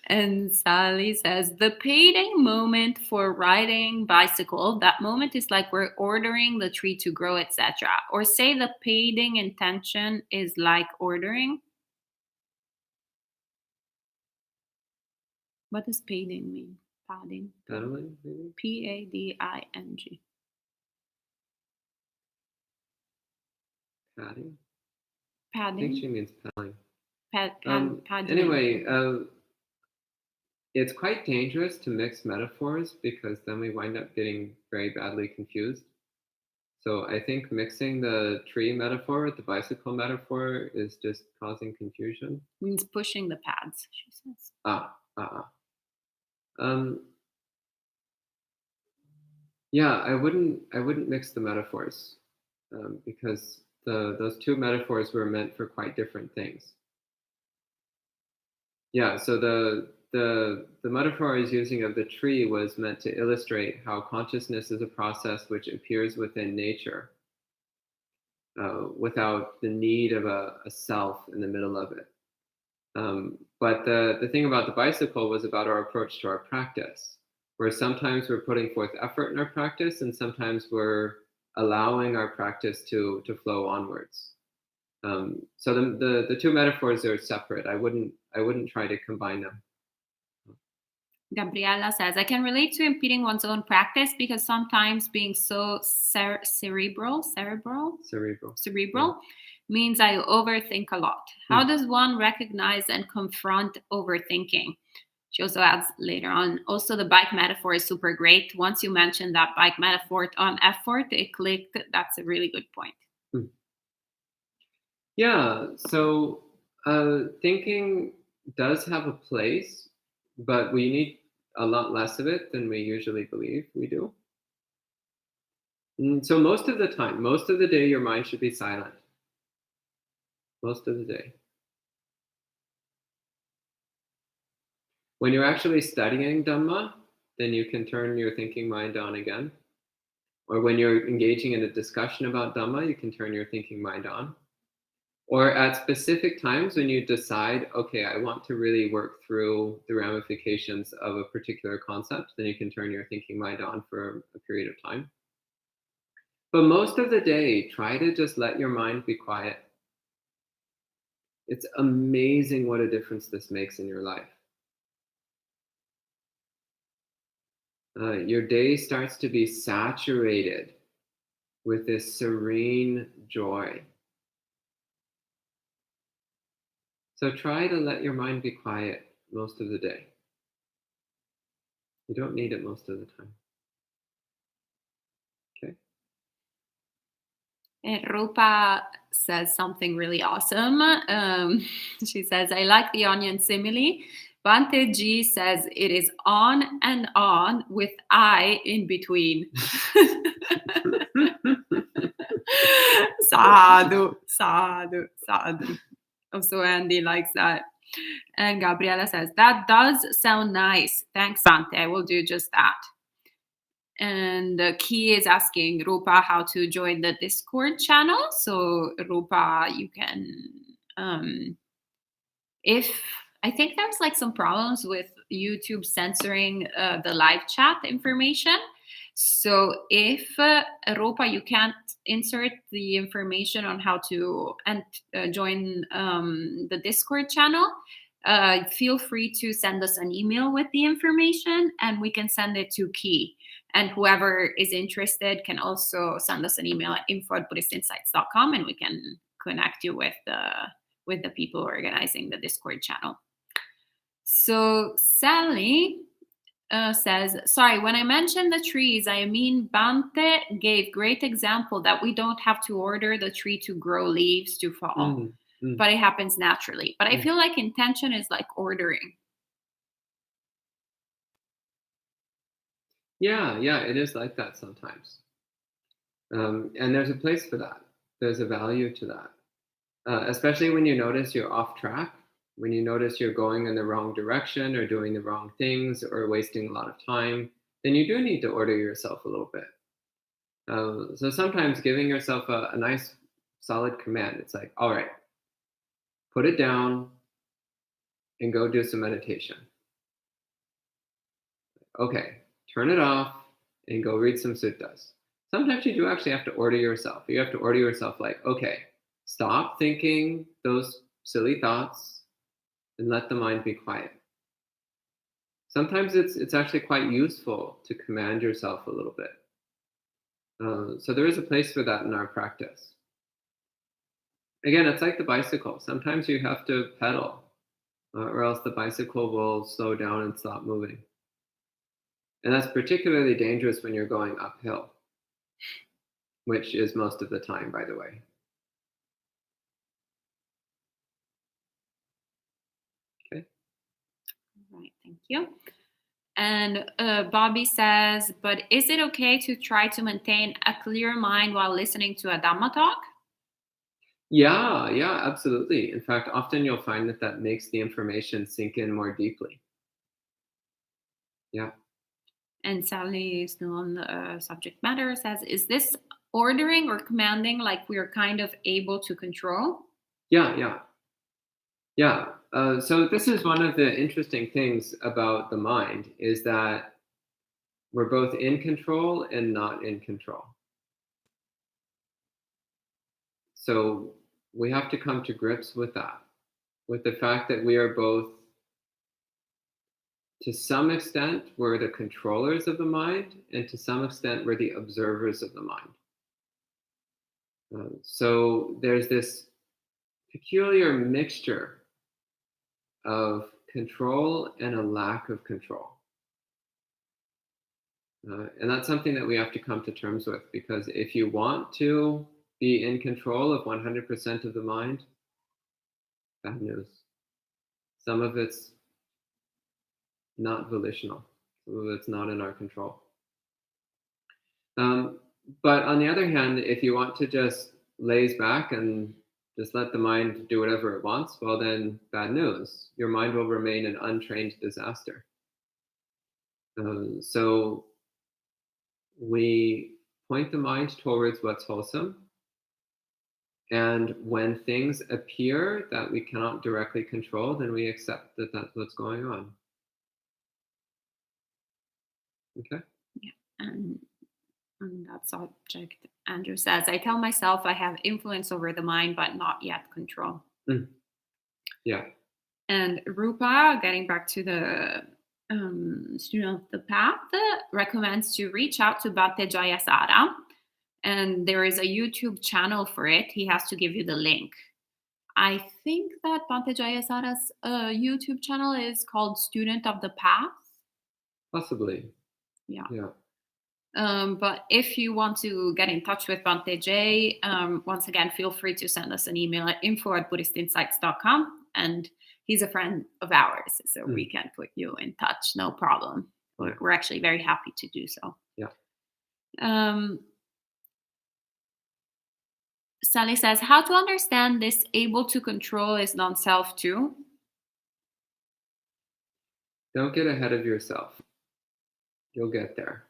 And Sally says, the paying moment for riding bicycle, that moment is like we're ordering the tree to grow, etc. Or say the paying intention is like ordering. What does paying mean? Padding. Paddling, maybe? P-A-D-I-N-G. Padding? Padding. I think she means paddling. Padding. Anyway, it's quite dangerous to mix metaphors because then we wind up getting very badly confused. So I think mixing the tree metaphor with the bicycle metaphor is just causing confusion. Means pushing the pads, she says. Yeah, I wouldn't mix the metaphors because those two metaphors were meant for quite different things. Yeah, so the metaphor I was using of the tree was meant to illustrate how consciousness is a process which appears within nature without the need of a self in the middle of it. But the thing about the bicycle was about our approach to our practice, where sometimes we're putting forth effort in our practice and sometimes we're allowing our practice to flow onwards. So the two metaphors are separate. I wouldn't try to combine them. Gabriella says, I can relate to impeding one's own practice because sometimes being so cerebral Cerebral. means I overthink a lot. How does one recognize and confront overthinking? She also adds later on, also the bike metaphor is super great. Once you mentioned that bike metaphor on effort, it clicked. That's a really good point. Hmm. Yeah. So thinking does have a place, but we need a lot less of it than we usually believe we do. So most of the time, most of the day, your mind should be silent. Most of the day. When you're actually studying Dhamma, then you can turn your thinking mind on again. Or when you're engaging in a discussion about Dhamma, you can turn your thinking mind on. Or at specific times when you decide, okay, I want to really work through the ramifications of a particular concept, then you can turn your thinking mind on for a period of time. But most of the day, try to just let your mind be quiet. It's amazing what a difference this makes in your life. Your day starts to be saturated with this serene joy. So try to let your mind be quiet most of the day. You don't need it most of the time. Okay. Rupa says something really awesome. She says, I like the onion simile. Bante G says it is on and on with I in between. Sadhu, sadhu, sadhu. Also, Andy likes that. And Gabriela says, that does sound nice. Thanks, Bante. I will do just that. And Key is asking Rupa how to join the Discord channel. So, Rupa, you can, if I think there's like some problems with YouTube censoring the live chat information. So if Rupa, you can't insert the information on how to join the Discord channel, feel free to send us an email with the information and we can send it to Key. And whoever is interested can also send us an email at info@buddhistinsights.com and we can connect you with the people organizing the Discord channel. So Sally says, sorry, when I mentioned the trees, I mean Bante gave great example that we don't have to order the tree to grow leaves to fall, but it happens naturally. But I feel like intention is like ordering. Yeah, it is like that sometimes. And there's a place for that. There's a value to that. Especially when you notice you're off track, when you notice you're going in the wrong direction or doing the wrong things or wasting a lot of time, then you do need to order yourself a little bit. So sometimes giving yourself a nice solid command, it's like, all right, put it down and go do some meditation. Okay, turn it off and go read some suttas. Sometimes you do actually have to order yourself. You have to order yourself like, okay, stop thinking those silly thoughts and let the mind be quiet. Sometimes it's actually quite useful to command yourself a little bit. So there is a place for that in our practice. Again, it's like the bicycle. Sometimes you have to pedal, or else the bicycle will slow down and stop moving. And that's particularly dangerous when you're going uphill, which is most of the time, by the way. Okay. All right, thank you. And Bobby says, but is it okay to try to maintain a clear mind while listening to a Dhamma talk? Yeah, absolutely. In fact, often you'll find that makes the information sink in more deeply. Yeah. And Sally is still on the subject matter, says, is this ordering or commanding like we're kind of able to control? Yeah. So this is one of the interesting things about the mind is that we're both in control and not in control. So we have to come to grips with that, with the fact that we are both, to some extent, we're the controllers of the mind, and to some extent, we're the observers of the mind. So there's this peculiar mixture of control and a lack of control. And that's something that we have to come to terms with, because if you want to be in control of 100% of the mind, bad news. Some of it's not volitional, some of it's not in our control. But on the other hand, if you want to just laze back and just let the mind do whatever it wants, well then, bad news. Your mind will remain an untrained disaster. So we point the mind towards what's wholesome. And when things appear that we cannot directly control, then we accept that that's what's going on. Okay? Yeah. And on that subject, Andrew says, I tell myself I have influence over the mind, but not yet control. Yeah. And Rupa, getting back to the student of the path, recommends to reach out to Bhante Jayasara. And there is a YouTube channel for it. He has to give you the link. I think that Bhante Jayasara's YouTube channel is called Student of the Path. Possibly. Yeah. Yeah. But if you want to get in touch with Bhante Jay, once again, feel free to send us an email at info@buddhistinsights.com. And he's a friend of ours, so we can put you in touch, no problem. We're actually very happy to do so. Yeah. Sally says, how to understand this able to control is non-self too? Don't get ahead of yourself. You'll get there.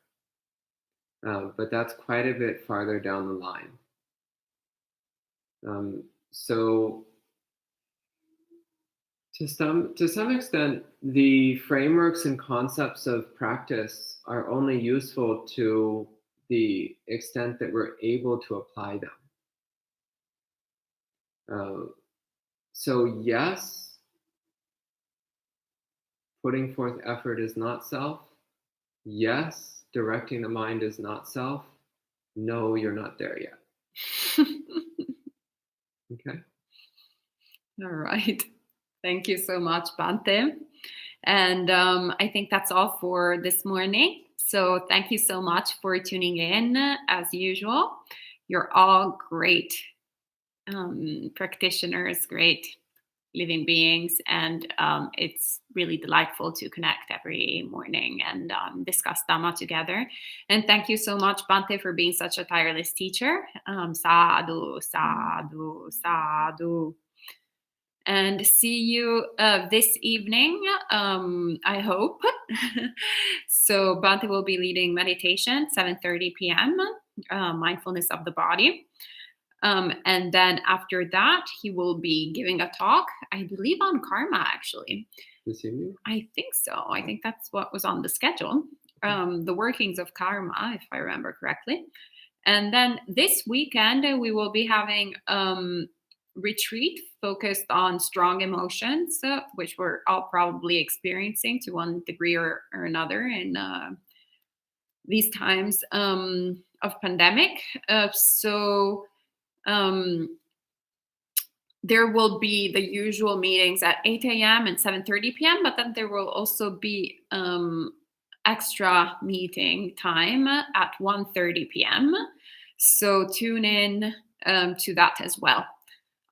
But that's quite a bit farther down the line. So to some extent, the frameworks and concepts of practice are only useful to the extent that we're able to apply them. So yes, putting forth effort is not self. Yes, directing the mind is not self. No, you're not there yet. Okay. All right. Thank you so much, Bhante. And I think that's all for this morning. So thank you so much for tuning in, as usual. You're all great practitioners, great living beings, and it's really delightful to connect every morning and discuss Dhamma together. And thank you so much, Bhante, for being such a tireless teacher. Sadhu, sadhu, sadhu. And see you this evening, I hope. So Bhante will be leading meditation, 7:30 p.m., mindfulness of the body. And then after that, he will be giving a talk, I believe, on karma, actually. This evening? I think so. I think that's what was on the schedule. The workings of karma, if I remember correctly. And then this weekend, we will be having retreat focused on strong emotions, which we're all probably experiencing to one degree or another in these times of pandemic. So there will be the usual meetings at 8 a.m. and 7:30 p.m., but then there will also be extra meeting time at 1:30 p.m. So tune in to that as well.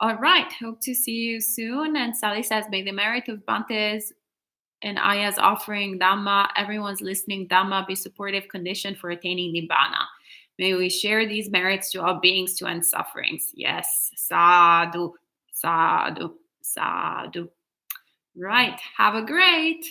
All right. Hope to see you soon. And Sally says, may the merit of Bhante's and Aya's offering Dhamma, everyone's listening Dhamma, be supportive condition for attaining Nibbana. May we share these merits to all beings to end sufferings. Yes. Sadhu, sadhu, sadhu. Right. Have a great